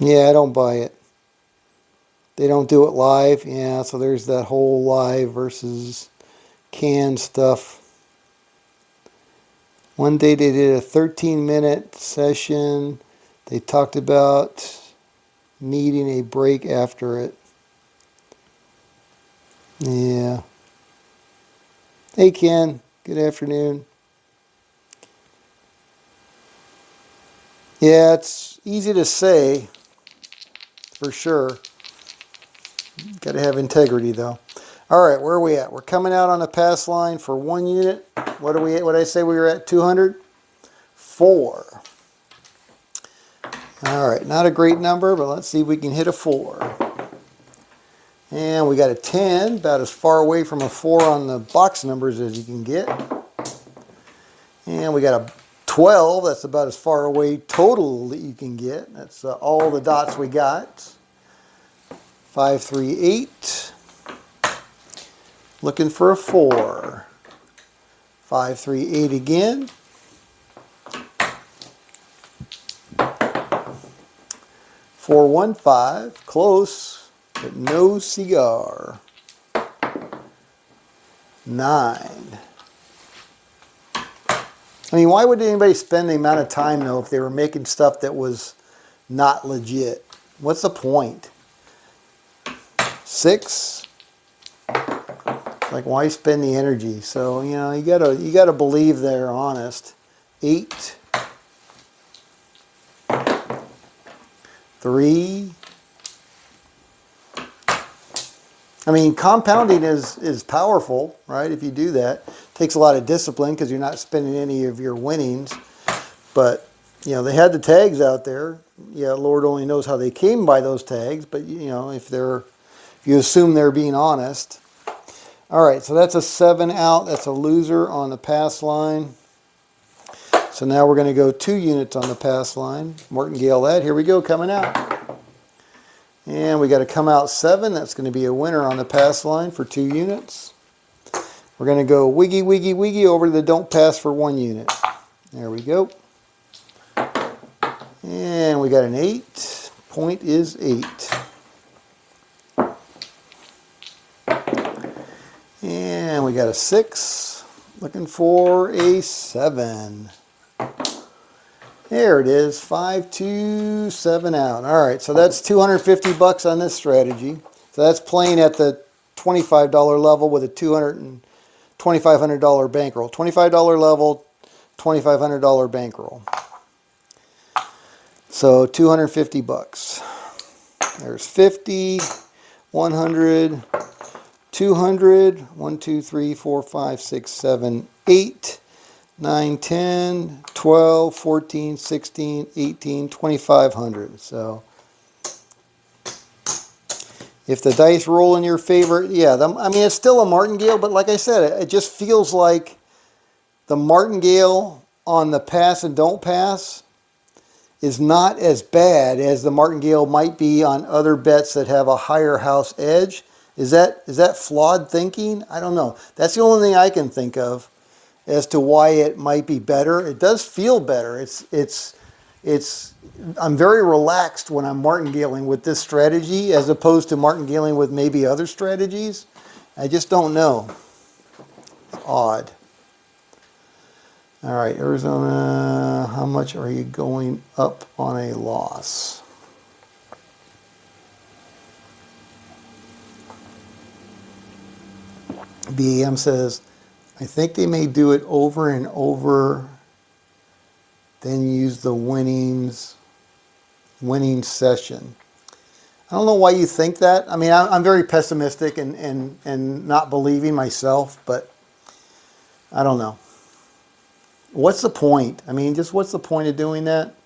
Yeah, I don't buy it. They don't do it live. Yeah, so there's that whole live versus canned stuff. One day they did a 13-minute session. They talked about needing a break after it. Yeah. Hey, Ken. Good afternoon. Yeah, it's easy to say, for sure. Got to have integrity, though. All right, where are we at? We're coming out on the pass line for 1 unit. What are we at? What did I say we were at? 200? 4. All right, not a great number, but let's see if we can hit a 4. And we got a 10, about as far away from a 4 on the box numbers as you can get. And we got a 12, that's about as far away total that you can get. That's all the dots we got. 5, 3, 8. Looking for a 4. 5, 3, 8 again. 4, 1, 5. Close, but no cigar. 9. I mean, why would anybody spend the amount of time, though, if they were making stuff that was not legit? What's the point? 6. Like, why spend the energy? So, you know, you gotta believe they're honest. 8. 3. I mean, compounding is powerful, right? If you do that, it takes a lot of discipline because you're not spending any of your winnings. But you know, they had the tags out there. Yeah, Lord only knows how they came by those tags. But you know, if you assume they're being honest. All right, so that's a 7 out. That's a loser on the pass line. So now we're going to go 2 units on the pass line. Martingale that. Here we go, coming out. And we got to come out 7. That's going to be a winner on the pass line for 2 units. We're going to go wiggy, wiggy, wiggy over to the don't pass for 1 unit. There we go. And we got an 8. Point is 8. And we got a 6. Looking for a 7. There it is, 5, 2, 7 out. All right, so that's $250 on this strategy. So that's playing at the $25 level with a $2,500 bankroll. $25 level, $2,500 bankroll. So $250. There's 50, 100, 200, 1, 2, 3, 4, 5, 6, 7, 8. 9, 10, 12, 14, 16, 18, 2,500. So if the dice roll in your favor, yeah, I mean, it's still a martingale, but like I said, it just feels like the martingale on the pass and don't pass is not as bad as the martingale might be on other bets that have a higher house edge. Is that flawed thinking? I don't know. That's the only thing I can think of as to why it might be better. It does feel better. I'm very relaxed when I'm martingaling with this strategy as opposed to martingaling with maybe other strategies. I just don't know. It's odd. All right, Arizona, how much are you going up on a loss? BAM says, I think they may do it over and over, then use the winning session. I don't know why you think that. I mean, I'm very pessimistic and not believing myself, but I don't know. What's the point? I mean, just what's the point of doing that?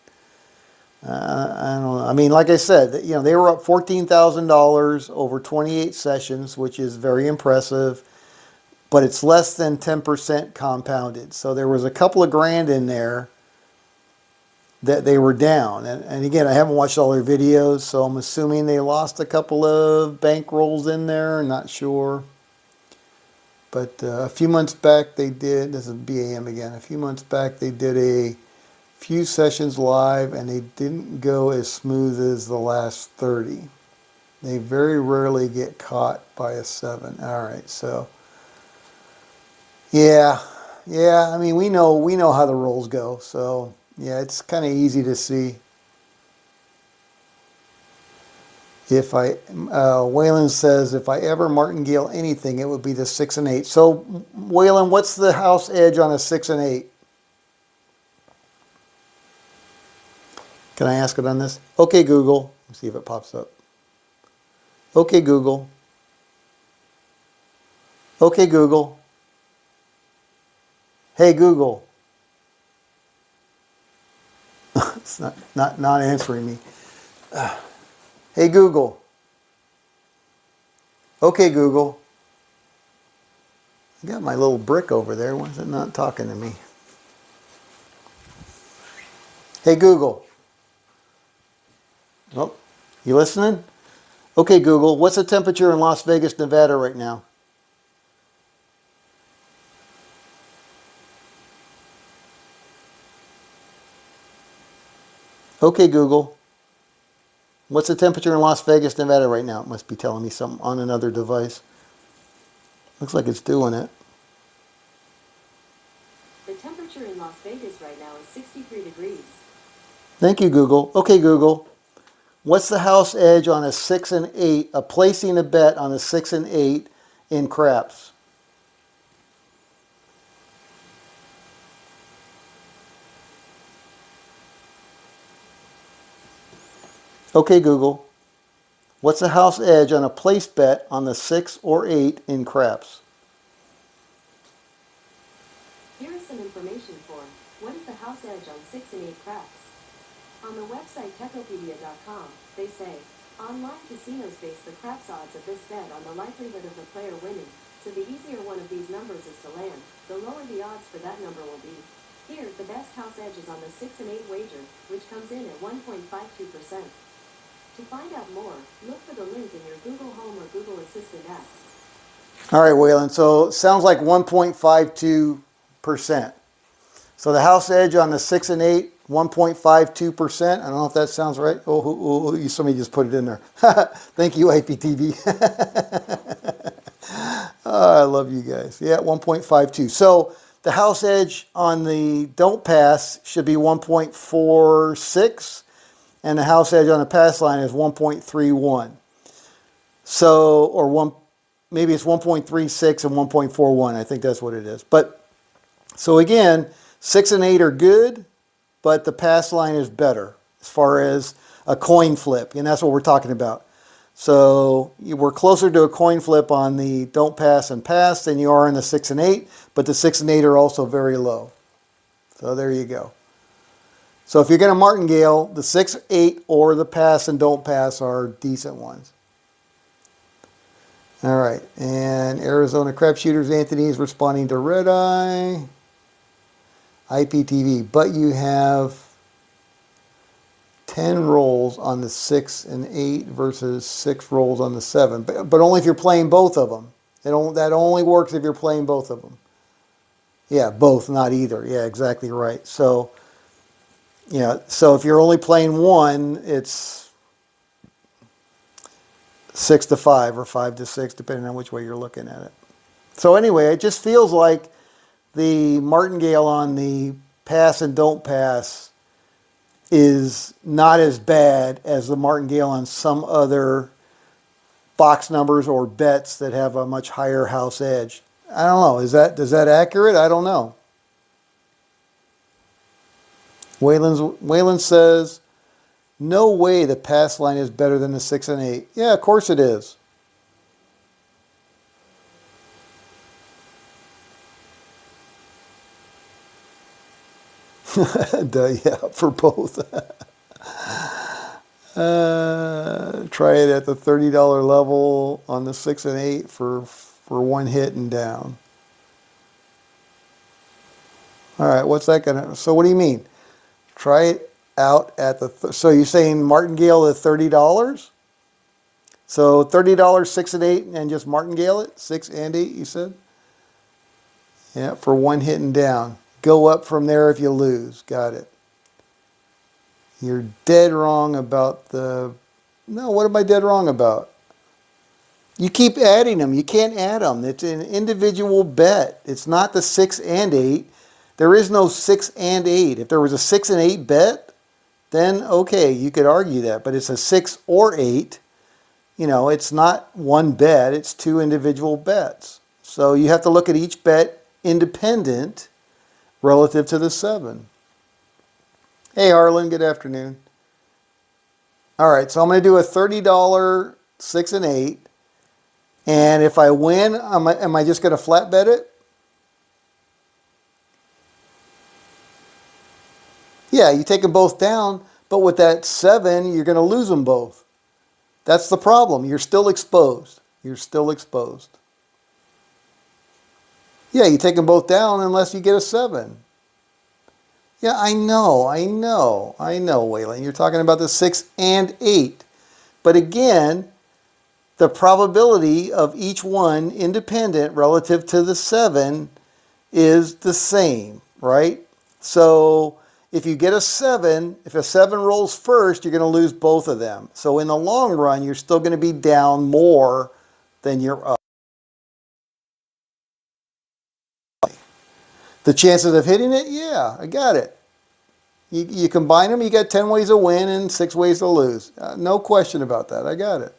I don't know. I mean, like I said, they were up $14,000 over 28 sessions, which is very impressive. But it's less than 10% compounded. So there was a couple of grand in there that they were down. And again, I haven't watched all their videos, so I'm assuming they lost a couple of bankrolls in there. I'm not sure. But a few months back they did, this is BAM again, a few months back they did a few sessions live and they didn't go as smooth as the last 30. They very rarely get caught by a 7. All right, so... Yeah, I mean, we know how the rolls go, so yeah, it's kind of easy to see. If Waylon says, if I ever martingale anything, it would be the 6 and 8. So, Waylon, what's the house edge on a 6 and 8? Can I ask it on this? Okay, Google. Let's see if it pops up. Okay, Google. Okay, Google. Hey Google. It's not answering me. Hey Google. Okay Google. I got my little brick over there. Why is it not talking to me? Hey Google. Oh, you listening? Okay Google, what's the temperature in Las Vegas, Nevada right now? Okay, Google. What's the temperature in Las Vegas, Nevada right now? It must be telling me something on another device. Looks like it's doing it. The temperature in Las Vegas right now is 63 degrees. Thank you, Google. Okay, Google. What's the house edge on a 6 and 8, placing a bet on a 6 and 8 in craps? Okay, Google. What's the house edge on a place bet on the 6 or 8 in craps? Here is some information for what is the house edge on 6 and 8 craps. On the website Techopedia.com, they say, online casinos base the craps odds of this bet on the likelihood of the player winning, so the easier one of these numbers is to land, the lower the odds for that number will be. Here, the best house edge is on the 6 and 8 wager, which comes in at 1.52%. To find out more, look for the link in your Google Home or Google Assistant app. All right, Waylon, so it sounds like 1.52%. So the house edge on the 6 and 8, 1.52%. I don't know if that sounds right. Oh, somebody just put it in there. Thank you, IPTV. I love you guys. Yeah, 1.52. So the house edge on the don't pass should be 1.46, and the house edge on the pass line is 1.31. So, or one, maybe it's 1.36 and 1.41. I think that's what it is. But so again, 6 and 8 are good, but the pass line is better as far as a coin flip, and that's what we're talking about. So we're closer to a coin flip on the don't pass and pass than you are in the 6 and 8, but the 6 and 8 are also very low. So there you go. So if you're going to martingale, the 6, 8, or the pass and don't pass are decent ones. All right, and Arizona Crapshooters Anthony is responding to Red Eye, IPTV, but you have 10 rolls on the 6 and 8 versus 6 rolls on the 7, but only if you're playing both of them. That only works if you're playing both of them. Yeah, both, not either. Yeah, exactly right. So, yeah, so if you're only playing one, it's 6 to 5 or 5 to 6, depending on which way you're looking at it. So anyway, it just feels like the martingale on the pass and don't pass is not as bad as the martingale on some other box numbers or bets that have a much higher house edge. I don't know. Is that accurate? I don't know. Wayland says, no way the pass line is better than the 6 and 8. Yeah, of course it is. Yeah, for both. Try it at the $30 level on the 6 and 8 for one hit and down. All right, what's that gonna? So what do you mean? Try it out at the. So you're saying martingale at $30? So $30, 6 and 8, and just martingale it, 6 and 8. You said. Yeah, for one hit and down. Go up from there if you lose. Got it. You're dead wrong about the... No, what am I dead wrong about? You keep adding them. You can't add them. It's an individual bet. It's not the 6 and 8. There is no 6 and 8. If there was a 6 and 8 bet, then okay, you could argue that. But it's a 6 or 8. You know, it's not one bet. It's two individual bets. So you have to look at each bet independent relative to the 7. Hey, Harlan, good afternoon. All right, so I'm going to do a $30 6 and 8. And if I win, am I just going to flat bet it? Yeah, you take them both down, but with that 7, you're going to lose them both. That's the problem. You're still exposed. You're still exposed. Yeah, you take them both down unless you get a 7. Yeah, I know, Waylon. You're talking about the 6 and 8. But again, the probability of each one independent relative to the 7 is the same, right? So if you get a 7, if a 7 rolls first, you're going to lose both of them. So in the long run, you're still going to be down more than you're up. The chances of hitting it? Yeah, I got it. You combine them, you got 10 ways to win and 6 ways to lose. No question about that. I got it.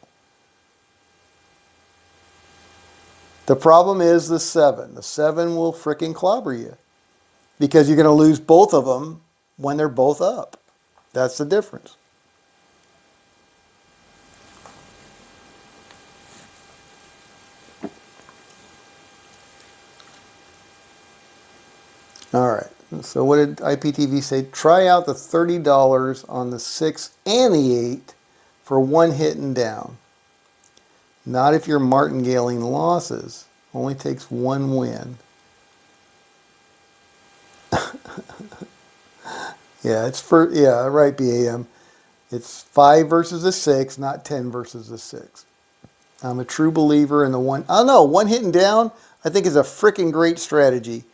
The problem is the 7. The 7 will frickin' clobber you because you're going to lose both of them when they're both up. That's the difference. All right. So what did IPTV say? Try out the $30 on the 6 and the 8 for one hit and down. Not if you're martingaling losses. Only takes one win. Yeah, right, BAM. It's 5 versus the 6, not 10 versus the 6. I'm a true believer in the one. I don't know, one hit and down, I think is a freaking great strategy.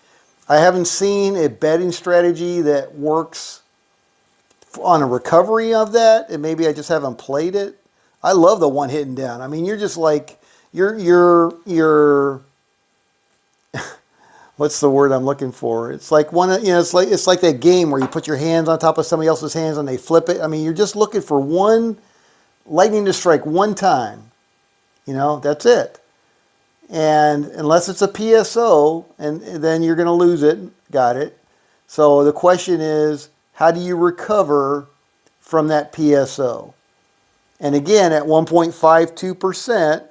I haven't seen a betting strategy that works on a recovery of that, and maybe I just haven't played it. I love the one hit and down. I mean, you're just like you're what's the word I'm looking for? It's like it's like that game where you put your hands on top of somebody else's hands and they flip it. I mean, you're just looking for one lightning to strike one time. That's it. And unless it's a PSO, and then you're going to lose it. Got it. So the question is, how do you recover from that PSO? And again, at 1.52%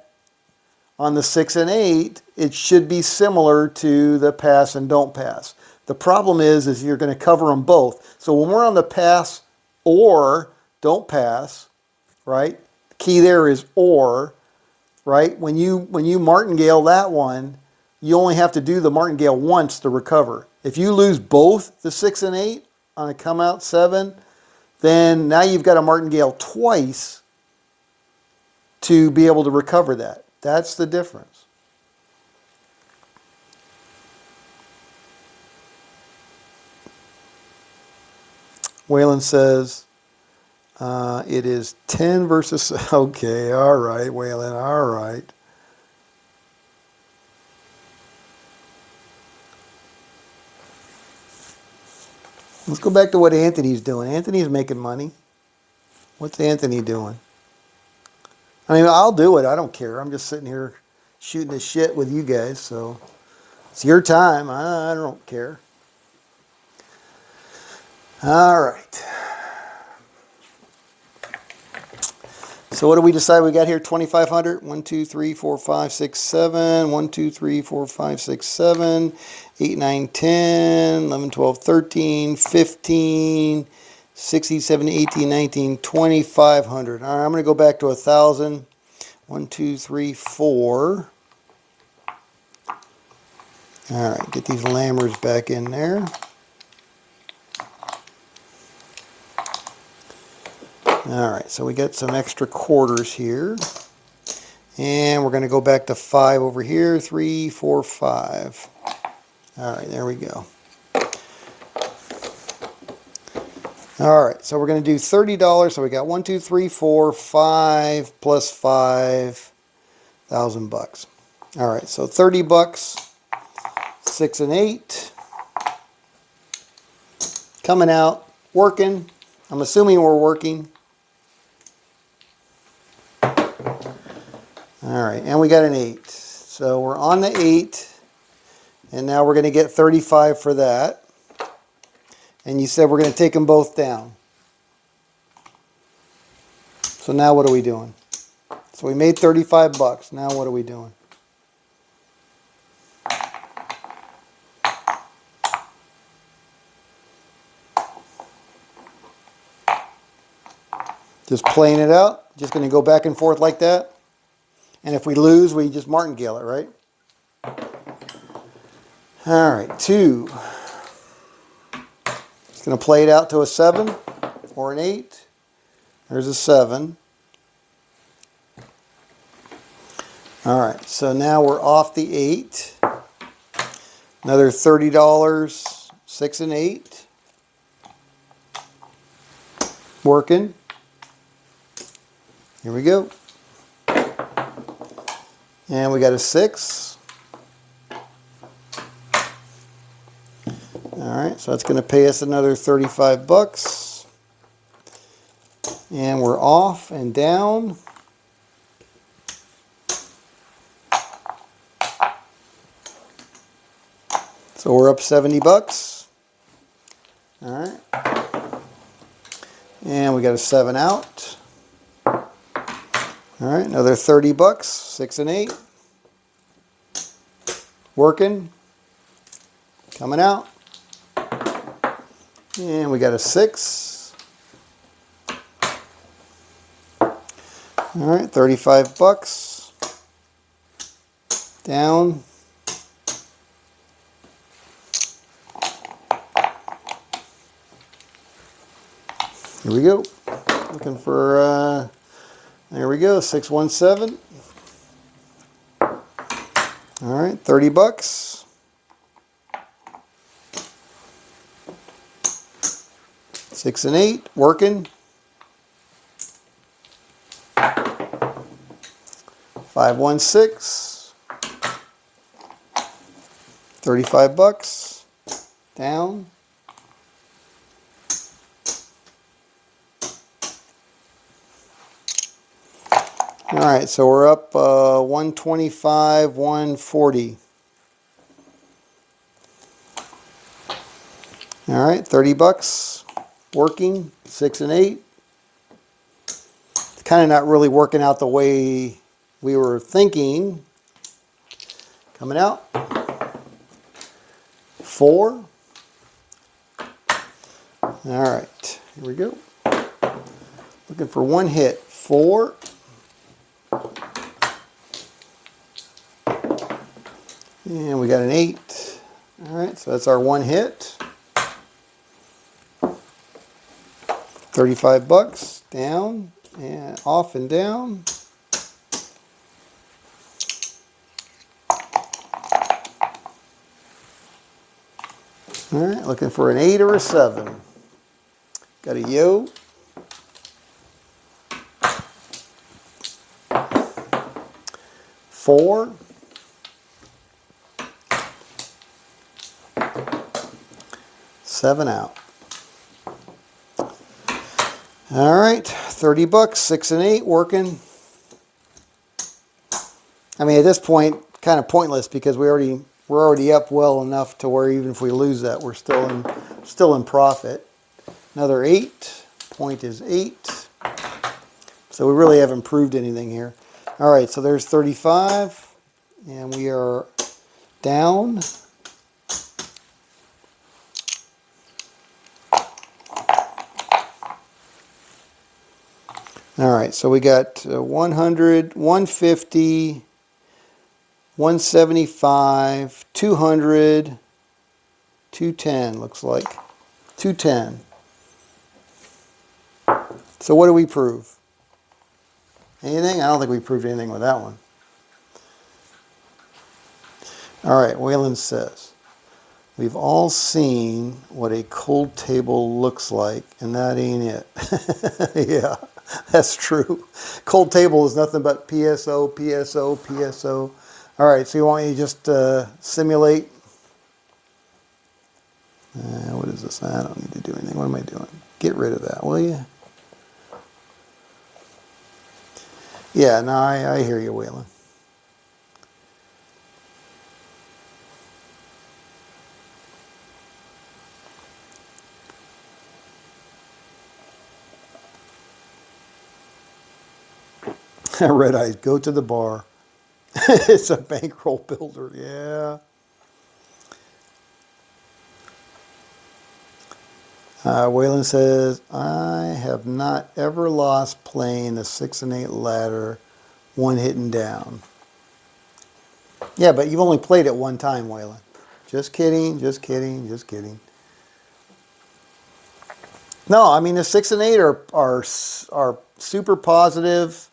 on the 6 and 8, it should be similar to the pass and don't pass. The problem is you're going to cover them both. So when we're on the pass or don't pass, right? The key there is or. Right? When you martingale that one, you only have to do the martingale once to recover. If you lose both the 6 and 8 on a come out 7, then now you've got to martingale twice to be able to recover that. That's the difference. Waylon says, it is 10 versus... Okay, all right, Waylon, all right. Let's go back to what Anthony's doing. Anthony's making money. What's Anthony doing? I mean, I'll do it. I don't care. I'm just sitting here shooting the shit with you guys, so it's your time. I don't care. All right. So what do we decide we got here? 2,500. 1, 2, 3, 4, 5, 6, 7. 1, 2, 3, 4, 5, 6, 7. 8, 9, 10. 11, 12, 13. 15. 16, 17, 18, 19, 2,500. All right, I'm going to go back to 1,000. 1, 2, 3, 4. All right, get these lammers back in there. All right, so we got some extra quarters here. And we're going to go back to 5 over here. 3, 4, 5. All right, there we go. All right, so we're going to do $30. So we got 1, 2, 3, 4, 5 plus 5,000 bucks. All right, so 30 bucks, 6 and 8. Coming out, working. I'm assuming we're working. All right, and we got an 8. So we're on the 8, and now we're going to get 35 for that. And you said we're going to take them both down. So now what are we doing? So we made 35 bucks. Now what are we doing? Just playing it out. Just going to go back and forth like that. And if we lose, we just martingale it, right? All right, 2. It's going to play it out to a 7 or an 8. There's a 7. All right, so now we're off the 8. Another $30, 6 and 8. Working. Here we go. And we got a 6. All right, so that's going to pay us another 35 bucks. And we're off and down. So we're up 70 bucks. All right. And we got a 7 out. All right, another 30 bucks, 6 and 8. Working. Coming out. And we got a 6. All right, 35 bucks. Down. Here we go. Looking for, there we go, 617. All right, 30 bucks. Six and 8, working. 516. $35 down. All right, so we're up 125, 140. All right, $30 working, 6 and 8. It's kind of not really working out the way we were thinking. Coming out. 4. All right, here we go. Looking for one hit. 4. And we got an 8. All right, so that's our one hit. $35 down and off and down. All right, looking for an 8 or a 7. Got a yo. Four. 7 out. All right, $30, 6 and 8 working. I mean, at this point, kind of pointless because we're already up well enough to where even if we lose that, we're still in profit. Another 8. Point is 8. So we really haven't proved anything here. All right, so there's 35, and we are down. All right, so we got 100, 150, 175, 200, 210 looks like. 210. So what do we prove? Anything? I don't think we proved anything with that one. All right, Wayland says, we've all seen what a cold table looks like, and that ain't it. Yeah, that's true. Cold table is nothing but PSO, PSO, PSO. All right, so you want me to just simulate? What is this? I don't need to do anything. What am I doing? Get rid of that, will you? Yeah, no, I hear you, Waylon. Red Eyes, go to the bar. It's a bankroll builder, yeah. Waylon says, I have not ever lost playing a 6 and 8 ladder, one hitting down. Yeah, but you've only played it one time, Waylon. Just kidding, just kidding, just kidding. No, I mean the 6 and 8 are super positive,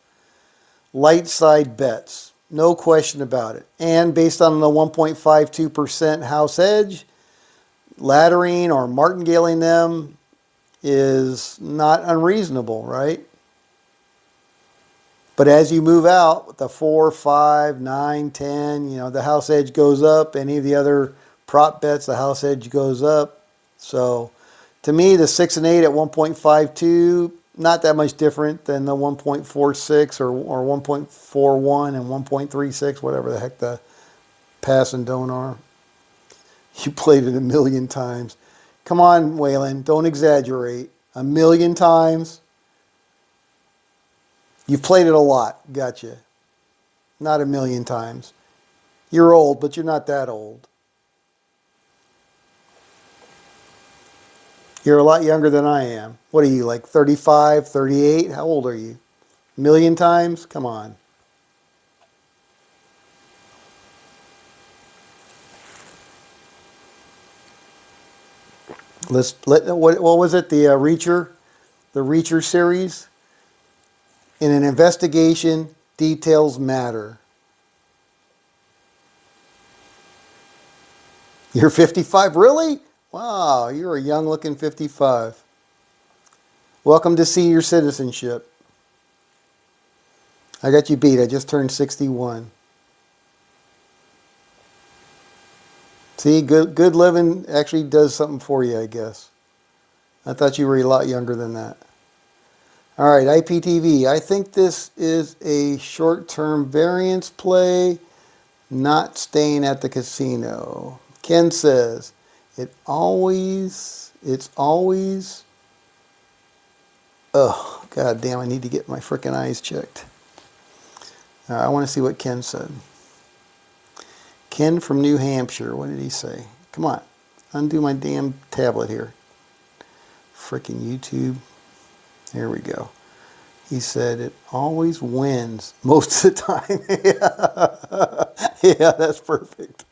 light side bets. No question about it. And based on the 1.52% house edge, laddering or martingaling them is not unreasonable, right? But as you move out, the 4, 5, 9, 10, you know, the house edge goes up. Any of the other prop bets, the house edge goes up. So to me, the 6 and 8 at 1.52, not that much different than the 1.46 or 1.41 and 1.36, whatever the heck the pass and don't are. You played it a million times. Come on, Waylon, don't exaggerate. A million times? You've played it a lot, gotcha. Not a million times. You're old, but you're not that old. You're a lot younger than I am. What are you, like 35, 38? How old are you? A million times? Come on. What was it? The Reacher series. In an investigation, details matter. You're 55, really? Wow, you're a young-looking 55. Welcome to senior citizenship. I got you beat. I just turned 61. See, good living actually does something for you, I guess. I thought you were a lot younger than that. All right, IPTV. I think this is a short-term variance play, not staying at the casino. Ken says, it's always, oh, god damn, I need to get my frickin' eyes checked. I want to see what Ken said. Ken from New Hampshire, what did he say? Come on, undo my damn tablet here. Frickin' YouTube. Here we go. He said it always wins most of the time. Yeah, that's perfect.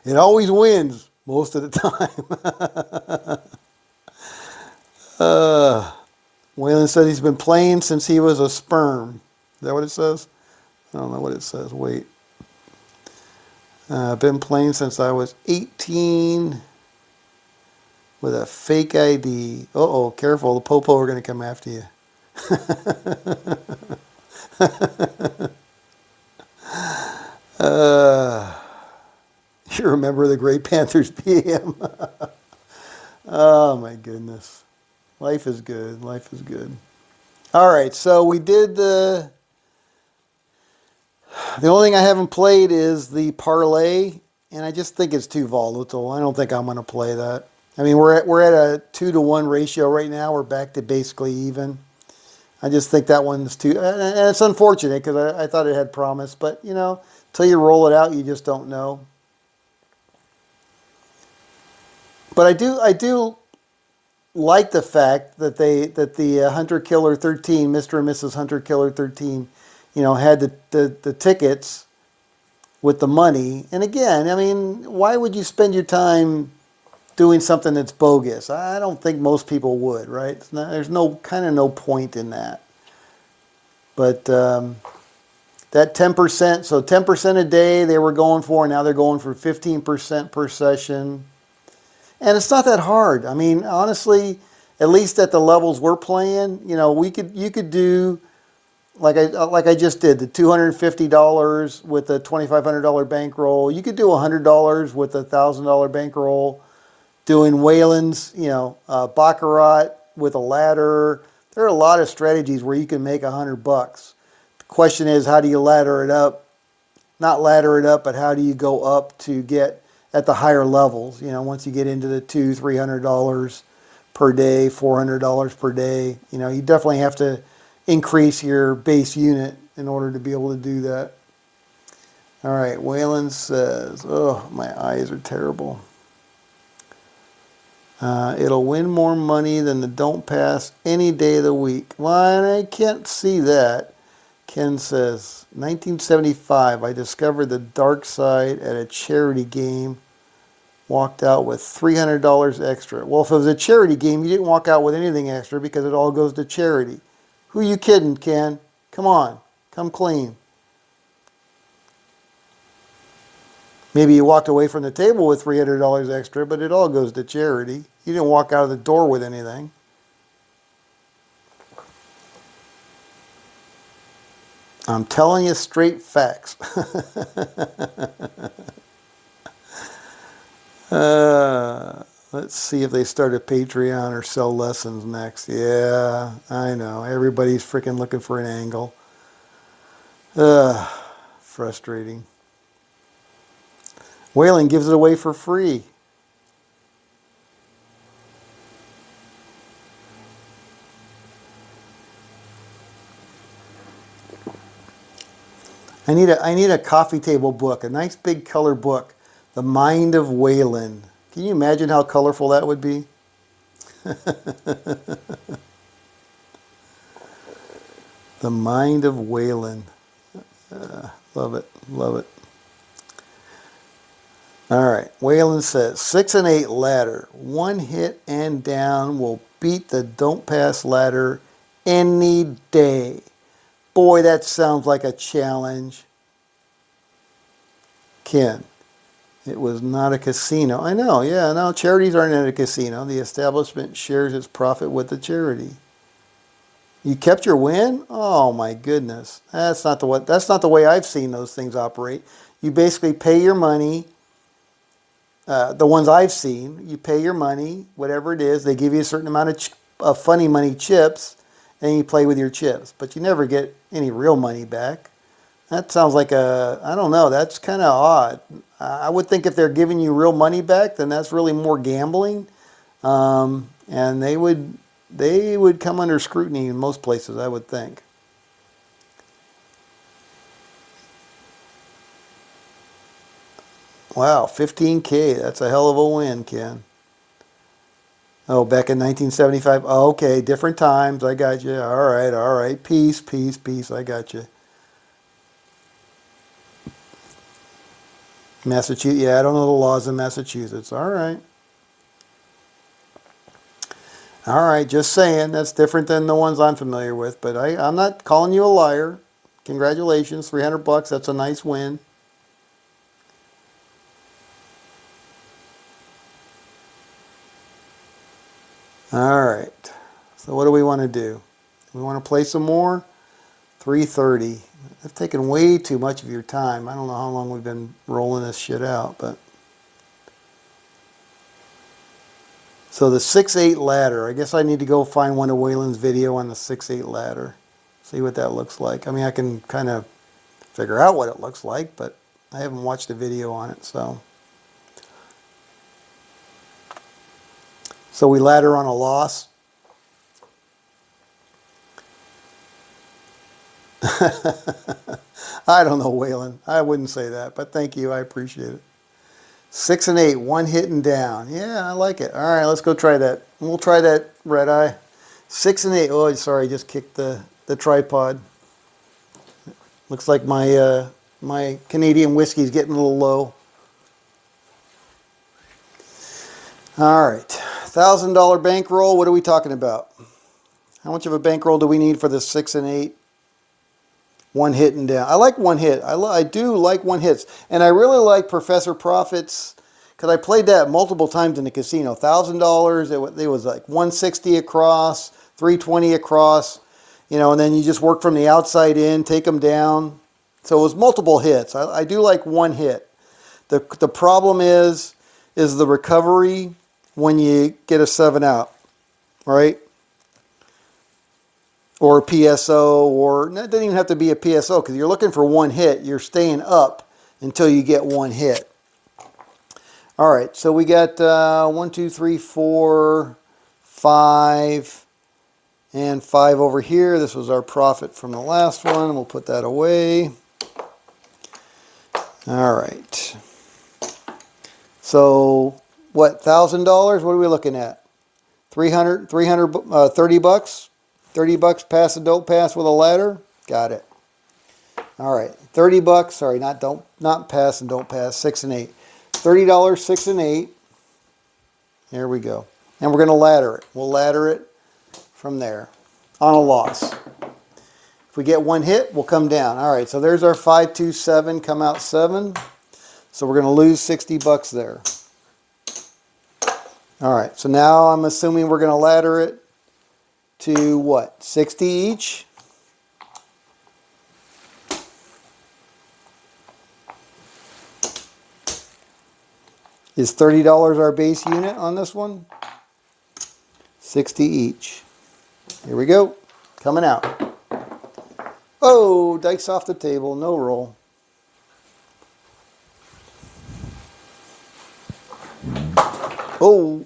It always wins most of the time. Waylon said he's been playing since he was a sperm. Is that what it says? I don't know what it says. Wait. I've been playing since I was 18 with a fake ID. Uh-oh, careful. The popo are going to come after you. You remember the Great Panthers PM? Oh, my goodness. Life is good. Life is good. All right, so we did the only thing I haven't played is the parlay, and I just think it's too volatile. I don't think I'm going to play that. I mean, we're at a 2-to-1 ratio right now. We're back to basically even. I just think that one's too, and it's unfortunate because I thought it had promise, but you know, until you roll it out, you just don't know. But I do like the fact that the Hunter Killer 13, Mr. and Mrs. Hunter Killer 13, you know, had the tickets with the money. And again, I mean, why would you spend your time doing something that's bogus? I don't think most people would, right? There's no point in that. But that 10%, so 10% a day they were going for, now they're going for 15% per session. And it's not that hard. I mean, honestly, at least at the levels we're playing, you know, you could do like I just did, the $250 with a $2,500 bankroll. You could do $100 with a $1,000 bankroll. Doing Waylon's, you know, baccarat with a ladder. There are a lot of strategies where you can make $100. The question is, how do you ladder it up? Not ladder it up, but how do you go up to get at the higher levels? You know, once you get into the $200-$300 per day, $400 per day, you know, you definitely have to increase your base unit in order to be able to do that. All right, Waylon says, oh, my eyes are terrible. It'll win more money than the don't pass any day of the week. Well, I can't see that. Ken says, 1975, I discovered the dark side at a charity game. Walked out with $300 extra. Well, if it was a charity game, you didn't walk out with anything extra because it all goes to charity. Who you kidding, Ken? Come on. Come clean. Maybe you walked away from the table with $300 extra, but it all goes to charity. You didn't walk out of the door with anything. I'm telling you straight facts. Let's see if they start a Patreon or sell lessons next. Yeah, I know. Everybody's freaking looking for an angle. Frustrating. Waylon gives it away for free. I need a coffee table book, a nice big color book, The Mind of Waylon. Can you imagine how colorful that would be? The Mind of Waylon. Love it, love it. All right, Waylon says 6 and 8 ladder, one hit and down will beat the don't pass ladder any day. Boy, that sounds like a challenge. Ken, it was not a casino. I know, yeah, no, charities aren't in a casino. The establishment shares its profit with the charity. You kept your win? Oh my goodness. That's not the way I've seen those things operate. You basically pay your money the ones I've seen, you pay your money, whatever it is. They give you a certain amount of funny money chips, and you play with your chips. But you never get any real money back. That sounds like I don't know, that's kind of odd. I would think if they're giving you real money back, then that's really more gambling. And they would come under scrutiny in most places, I would think. Wow, 15K, that's a hell of a win, Ken. Oh, back in 1975. Oh, okay, different times. I got you. All right. Peace, peace, peace. I got you. Massachusetts. Yeah, I don't know the laws in Massachusetts. All right. All right, just saying. That's different than the ones I'm familiar with. But I'm not calling you a liar. Congratulations, 300 bucks. That's a nice win. All right. So what do we want to do? We want to play some more? 3:30. I've taken way too much of your time. I don't know how long we've been rolling this shit out, but so the 6-8 ladder. I guess I need to go find one of Waylon's video on the 6-8 ladder. See what that looks like. I mean, I can kind of figure out what it looks like, but I haven't watched a video on it, so. So we ladder on a loss. I don't know, Waylon. I wouldn't say that, but thank you. I appreciate it. 6 and 8, one hitting down. Yeah, I like it. All right, let's go try that. We'll try that, Red Eye. 6 and 8. Oh, sorry, just kicked the tripod. Looks like my Canadian whiskey's getting a little low. All right, $1,000 bankroll. What are we talking about? How much of a bankroll do we need for the 6 and 8? One hit and down. I like one hit. I do like one hits. And I really like Professor Profits because I played that multiple times in the casino. $1,000. It was like 160 across, 320 across, and then you just work from the outside in, take them down. So it was multiple hits. I do like one hit. The problem is the recovery when you get a 7 out, right? Or a PSO, or it doesn't even have to be a PSO because you're looking for one hit. You're staying up until you get one hit. All right, so we got 1, 2, 3, 4, 5, and 5 over here. This was our profit from the last one. We'll put that away. All right. So what, $1,000? What are we looking at? 30 bucks? 30 bucks pass and don't pass with a ladder? Got it. All right, 30 bucks. Sorry, not pass and don't pass. 6 and 8. $30, 6 and 8. There we go. And we're going to ladder it. We'll ladder it from there on a loss. If we get one hit, we'll come down. All right, so there's our 5, 2, 7. Come out 7. So we're going to lose 60 bucks there. All right, so now I'm assuming we're going to ladder it to what? 60 each? Is $30 our base unit on this one? 60 each. Here we go. Coming out. Oh, dice off the table. No roll. Oh.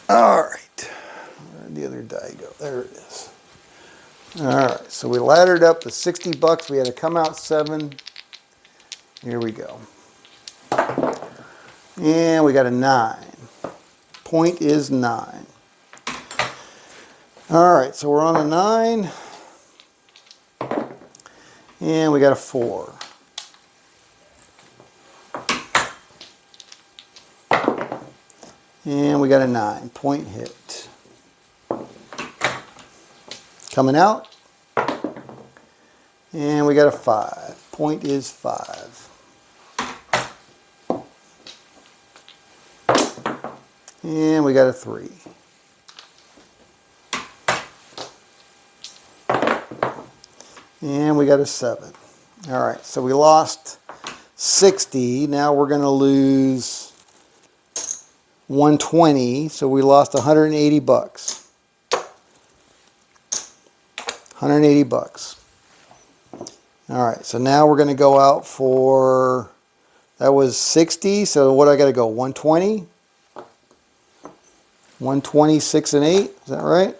All right. Where'd the other die go? There it is. All right. So we laddered up to 60 bucks. We had to come out 7. Here we go. And we got a 9. Point is 9. All right. So we're on a 9. And we got a 4. And we got a 9. Point hit. Coming out. And we got a 5. Point is 5. And we got a 3. And we got a 7. All right, so we lost 60. Now we're going to lose 120. So we lost 180 bucks. 180 bucks. All right, so now we're going to go out for, that was 60. So what I got to go? 120? 120, 6 and 8. Is that right?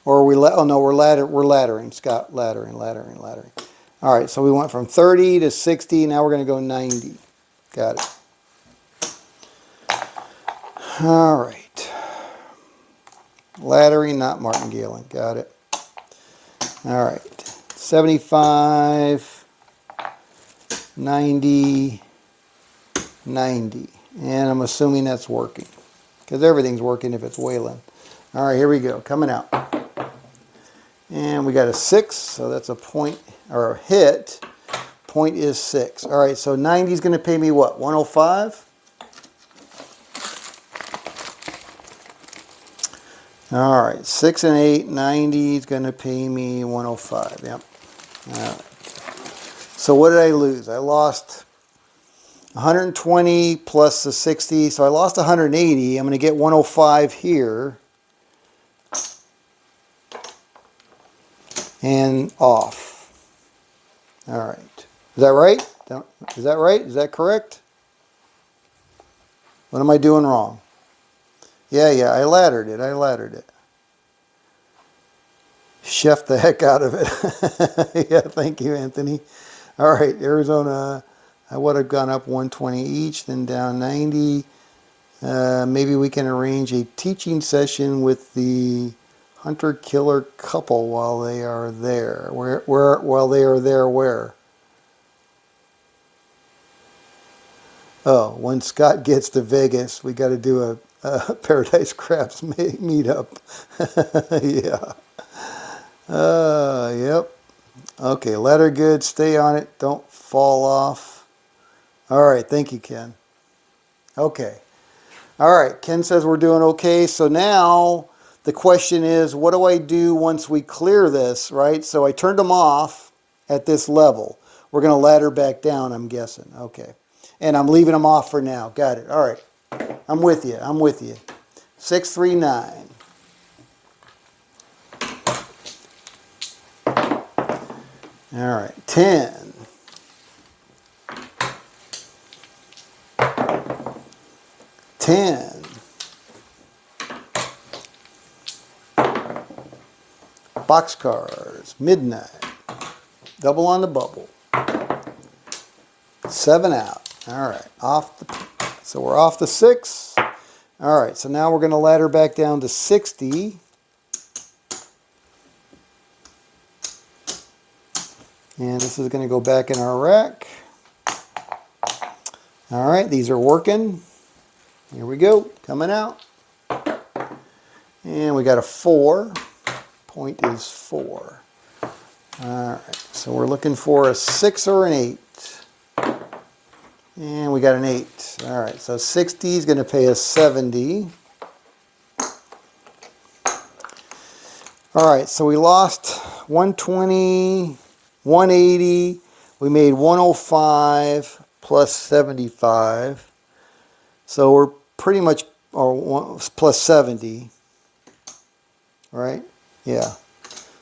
Or are we, oh no, we're laddering, Scott, laddering. All right, so we went from 30 to 60, now we're going to go 90. Got it. All right. Laddering, not martingale. Got it. All right. 75, 90, 90. And I'm assuming that's working, because everything's working if it's Wayland. All right, here we go, coming out. And we got a 6, so that's a point, or a hit. Point is 6. All right, so 90 is going to pay me what, 105? All right, 6 and 8, 90 is going to pay me 105. Yep. All right. So what did I lose? I lost 120 plus the 60, so I lost 180. I'm going to get 105 here. And off. All right. Is that right? Is that right? Is that correct? What am I doing wrong? Yeah, I laddered it. Chef the heck out of it. Yeah, thank you, Anthony. All right, Arizona, I would have gone up 120 each, then down 90. Maybe we can arrange a teaching session with the hunter-killer couple while they are there. While they are there, where? Oh, when Scott gets to Vegas, we got to do a Paradise Crafts meetup. Yeah. Yep. Okay, ladder good. Stay on it. Don't fall off. All right, thank you, Ken. Okay. All right, Ken says we're doing okay. So now the question is, what do I do once we clear this, right? So I turned them off at this level. We're going to ladder back down, I'm guessing. Okay. And I'm leaving them off for now. Got it. All right. I'm with you. 639. All right. 10. 10. Boxcars, midnight, double on the bubble, 7 out. All right, so we're off the 6. All right, so now we're going to ladder back down to 60. And this is going to go back in our rack. All right, these are working. Here we go, coming out. And we got a 4. Point is 4. All right, so we're looking for a 6 or an 8. And we got an 8. All right, so 60 is going to pay us 70. All right, so we lost 120, 180. We made 105 plus 75. So we're pretty much, or plus 70, right? Yeah.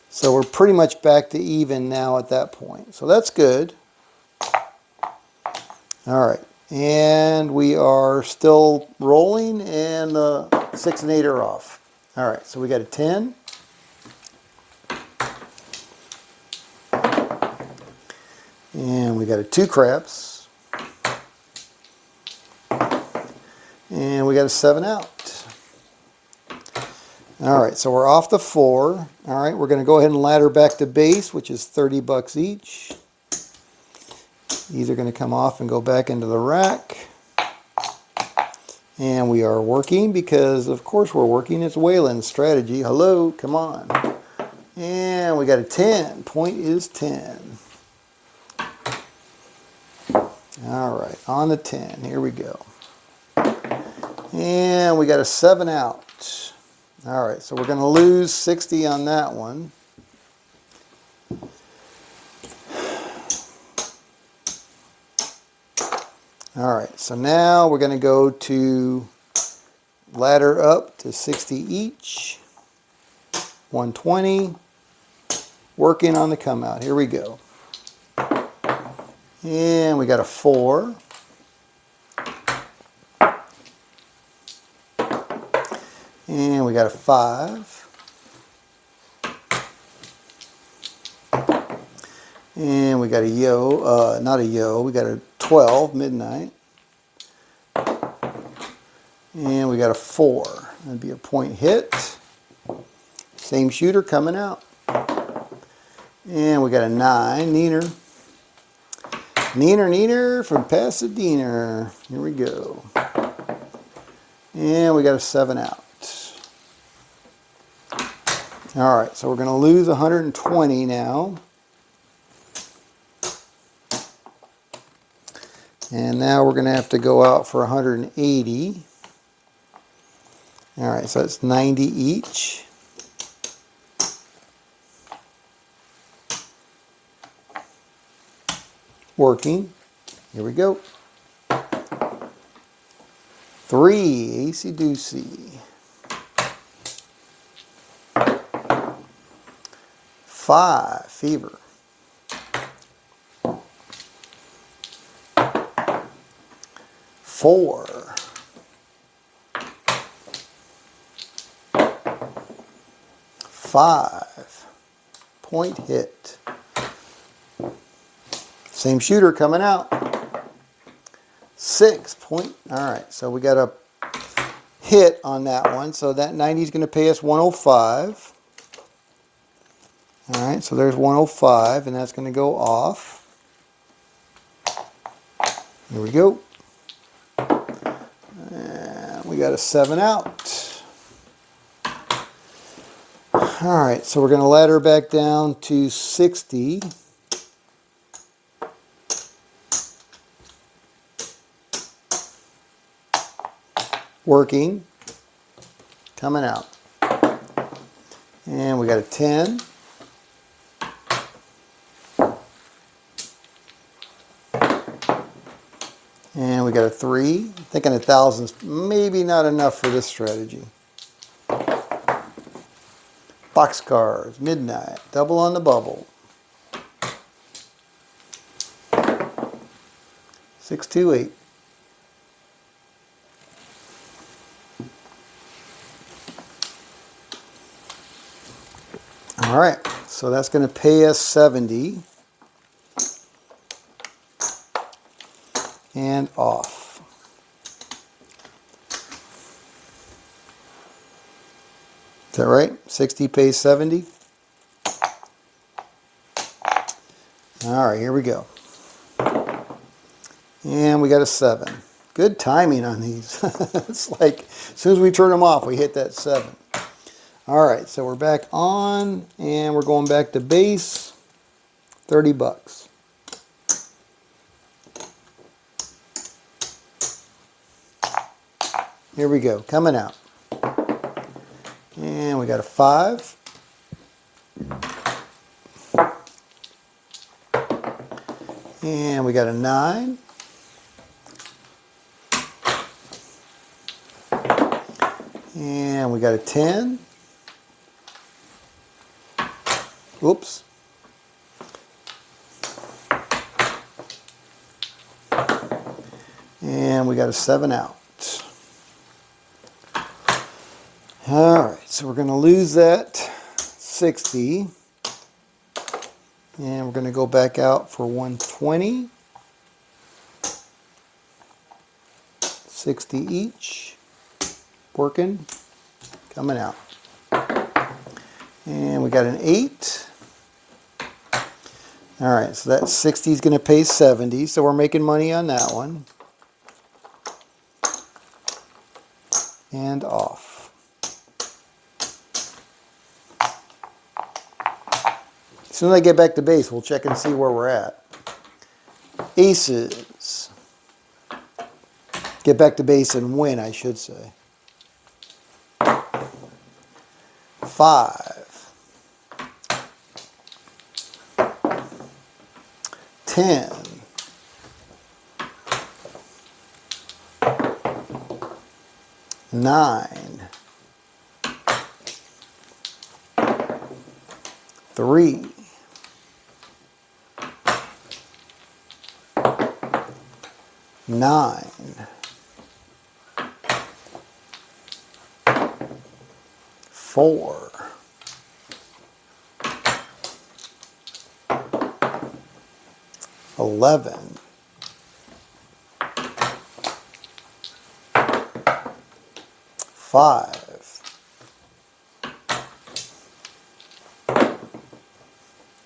So we're pretty much back to even now at that point. So that's good. All right. And we are still rolling, and the 6 and 8 are off. All right. So we got a 10. And we got a 2 craps. And we got a 7 out. All right, so we're off the 4. All right, we're going to go ahead and ladder back to base, which is 30 bucks each. These are going to come off and go back into the rack. And we are working because, of course, we're working. It's Wayland's strategy. Hello, come on. And we got a 10. Point is 10. All right, on the 10. Here we go. And we got a 7 out. All right, so we're going to lose 60 on that one. All right, so now we're going to go to ladder up to 60 each. 120. Working on the come out. Here we go. And we got a 4. And we got a 5. And we got a yo, not a yo, we got a 12, midnight. And we got a 4. That'd be a point hit. Same shooter coming out. And we got a 9, Neener. Neener from Pasadena. Here we go. And we got a 7 out. All right, so we're going to lose 120 now. And now we're going to have to go out for 180. All right, so that's 90 each. Working. Here we go. 3, Acey Deucey. 5, Fever. 4. 5. Point hit. Same shooter coming out. 6 point. All right, so we got a hit on that one. So that 90 is going to pay us 105. All right, so there's 105, and that's going to go off. Here we go. And we got a 7 out. All right, so we're going to ladder back down to 60. Working. Coming out. And we got a 10. And we got a 3. Thinking 1,000's maybe not enough for this strategy. Boxcars, midnight, double on the bubble. 628. All right, so that's going to pay us 70. And off. Is that right? 60 pays 70. All right, here we go. And we got a 7. Good timing on these. It's like as soon as we turn them off, we hit that 7. All right, so we're back on, and we're going back to base. 30 bucks. Here we go, coming out. And we got a 5. And we got a 9. And we got a 10. Oops. And we got a 7 out. All right, so we're going to lose that 60. And we're going to go back out for 120. 60 each. Working. Coming out. And we got an 8. All right, so that 60 is going to pay 70. So we're making money on that one. And off. As soon as I get back to base, we'll check and see where we're at. Aces. Get back to base and win, I should say. 5, 10, 9, 3, 9, 4, 11, 5,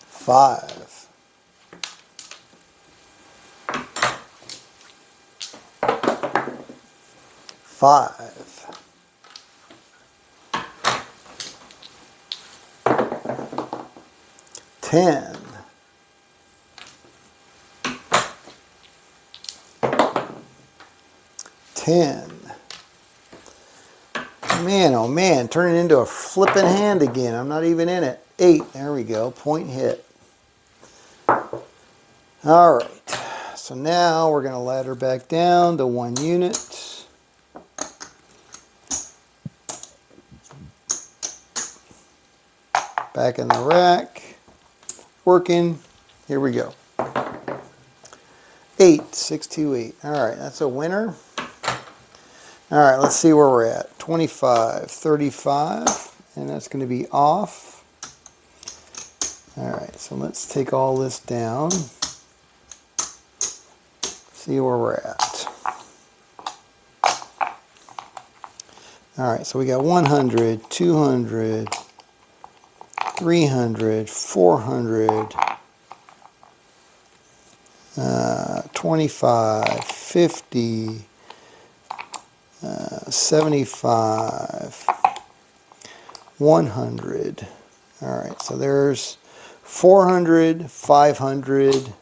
5, 5, 10, 10. Man, oh man, turning into a flipping hand again. I'm not even in it. 8, there we go, point hit. All right, so now we're gonna ladder back down to 1 unit. Back in the rack, working, here we go. 8, 6, 2, 8. All right, that's a winner. All right, let's see where we're at. 25, 35, and that's going to be off. All right, so let's take all this down. See where we're at. All right, so we got 100, 200, 300, 400, 25, 50, 75, 100. All right, so there's 400, 500,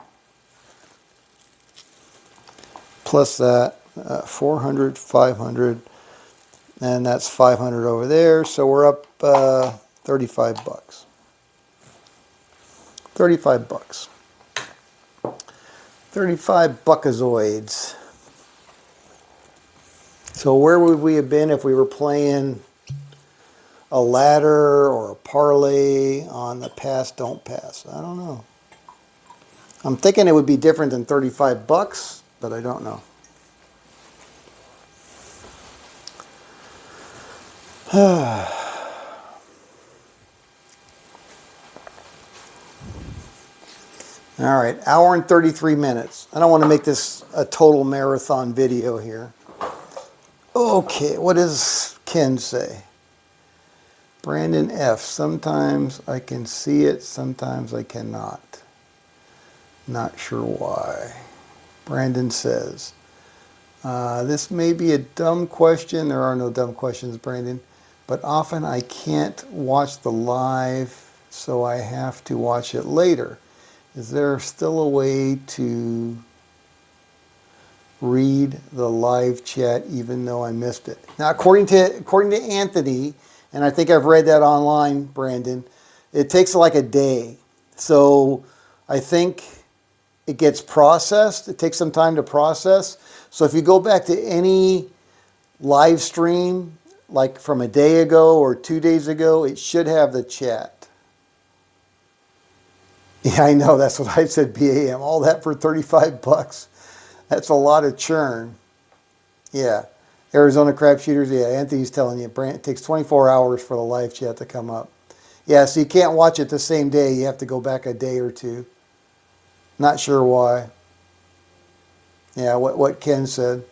plus that, 400, 500, and that's 500 over there. So we're up 35 bucks. 35 bucks. 35 buckazoids. So where would we have been if we were playing a ladder or a parlay on the pass, don't pass? I don't know. I'm thinking it would be different than 35 bucks, but I don't know. All right, hour and 33 minutes. I don't want to make this a total marathon video here. Okay, what does Ken say? Brandon F. Sometimes I can see it, sometimes I cannot. Not sure why. Brandon says, this may be a dumb question. There are no dumb questions, Brandon. But often I can't watch the live, so I have to watch it later. Is there still a way to read the live chat even though I missed it? Now, according to Anthony, and I think I've read that online, Brandon, it takes like a day. So I think it gets processed. It takes some time to process. So if you go back to any live stream, like from a day ago or 2 days ago, it should have the chat. Yeah, I know. That's what I said, BAM. All that for 35 bucks. That's a lot of churn. Yeah. Arizona Crap Shooters. Yeah, Anthony's telling you, it takes 24 hours for the live chat to come up. Yeah, so you can't watch it the same day. You have to go back a day or two. Not sure why. Yeah, what Ken said.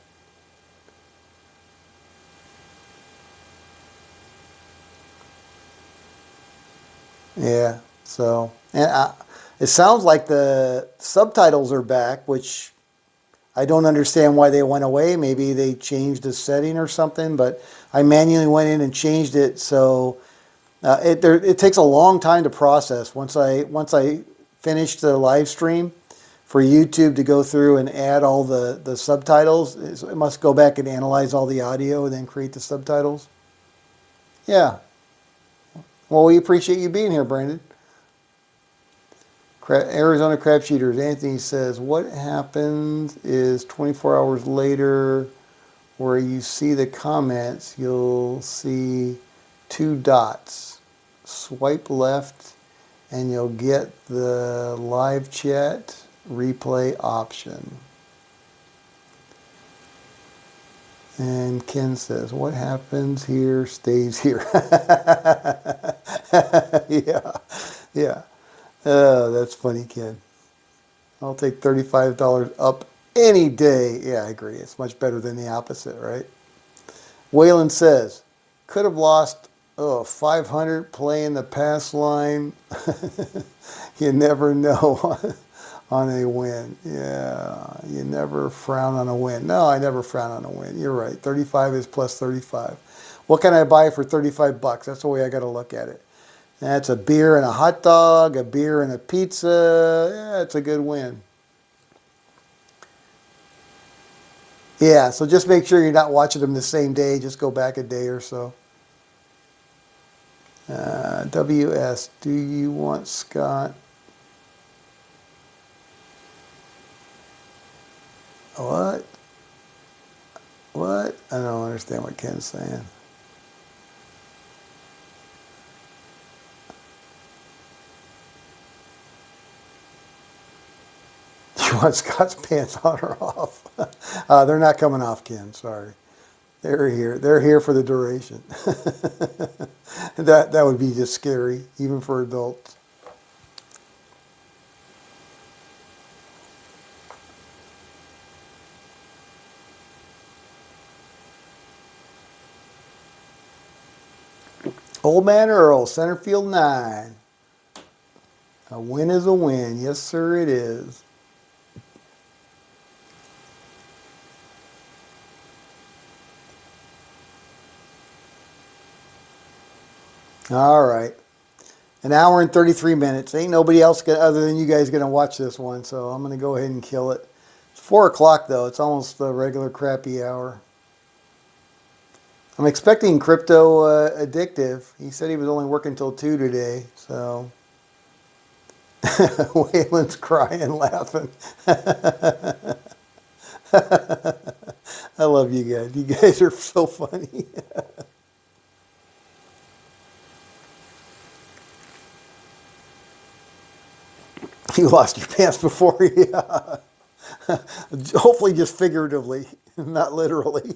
Yeah, so, and it sounds like the subtitles are back, which I don't understand why they went away. Maybe they changed a setting or something, but I manually went in and changed it. So it takes a long time to process. Once I finish the live stream, for YouTube to go through and add all the subtitles, it must go back and analyze all the audio and then create the subtitles. Yeah, Well, we appreciate you being here, Brandon. Arizona Crap Shooters. Anthony says, what happens is 24 hours later, where you see the comments, you'll see 2 dots. Swipe left and you'll get the live chat replay option. And Ken says, what happens here stays here. Yeah, yeah. That's funny, Ken. I'll take $35 up any day. Yeah, I agree. It's much better than the opposite, right? Waylon says, could have lost 500 playing the pass line. You never know on a win. Yeah, you never frown on a win. No, I never frown on a win. You're right. 35 is plus 35. What can I buy for 35 bucks? That's the way I got to look at it. That's a beer and a hot dog, a beer and a pizza. Yeah, it's a good win. Yeah, so just make sure you're not watching them the same day. Just go back a day or so. WS, do you want Scott? What? What? I don't understand what Ken's saying. You want Scott's pants on or off? They're not coming off, Ken. Sorry. They're here. They're here for the duration. That would be just scary, even for adults. Old Man Earl, center field 9. A win is a win. Yes, sir, it is. All right. An hour and 33 minutes. Ain't nobody else other than you guys going to watch this one, so I'm going to go ahead and kill it. It's 4 o'clock, though. It's almost the regular crappy hour. I'm expecting Crypto Addictive. He said he was only working till 2 today, so... Waylon's crying, laughing. I love you guys. You guys are so funny. You lost your pants before, yeah. Hopefully just figuratively, not literally.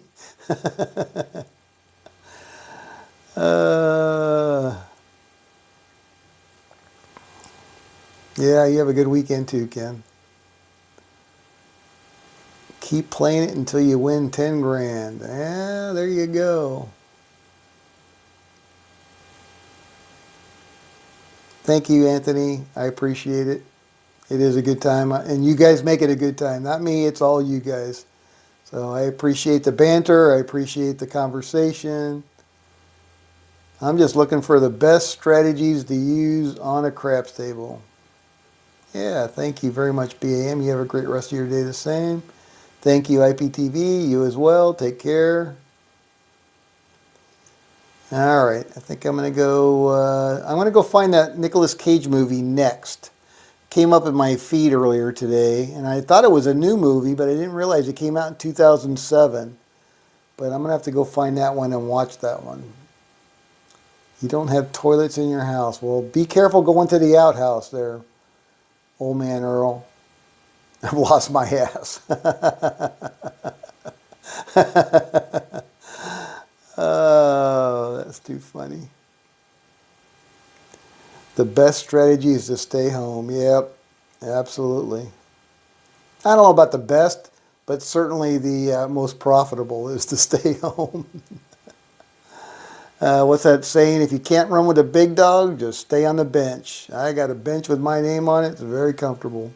Yeah, you have a good weekend too, Ken. Keep playing it until you win 10 grand. Yeah, there you go. Thank you, Anthony. I appreciate it. It is a good time, and you guys make it a good time. Not me, it's all you guys. So I appreciate the banter. I appreciate the conversation. I'm just looking for the best strategies to use on a craps table. Yeah, thank you very much, BAM. You have a great rest of your day the same. Thank you, IPTV. You as well. Take care. All right, I think I'm gonna go find that Nicolas Cage movie Next. Came up in my feed earlier today, and I thought it was a new movie, but I didn't realize it came out in 2007. But I'm gonna have to go find that one and watch that one. You don't have toilets in your house. Well, be careful going to the outhouse there, Old Man Earl. I've lost my ass. Oh, that's too funny. The best strategy is to stay home. Yep, absolutely. I don't know about the best, but certainly the most profitable is to stay home. What's that saying? If you can't run with a big dog, just stay on the bench. I got a bench with my name on it. It's very comfortable.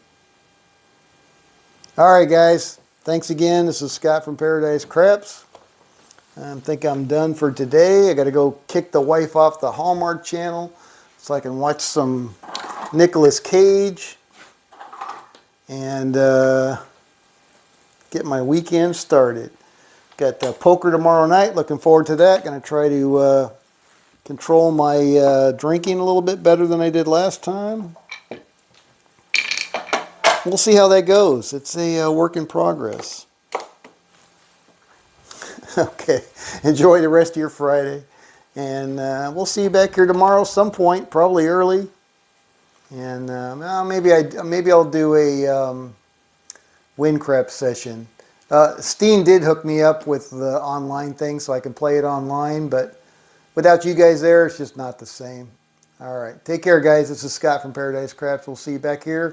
All right, guys. Thanks again. This is Scott from Paradise Craps. I think I'm done for today. I got to go kick the wife off the Hallmark Channel so I can watch some Nicolas Cage and get my weekend started. Got poker tomorrow night. Looking forward to that. Going to try to control my drinking a little bit better than I did last time. We'll see how that goes. It's a work in progress. Okay, enjoy the rest of your Friday. And we'll see you back here tomorrow some point, probably early. And maybe I'll do a Windcraft session. Steam did hook me up with the online thing so I can play it online, but without you guys there, it's just not the same. All right, take care, guys. This is Scott from Paradise Crafts. We'll see you back here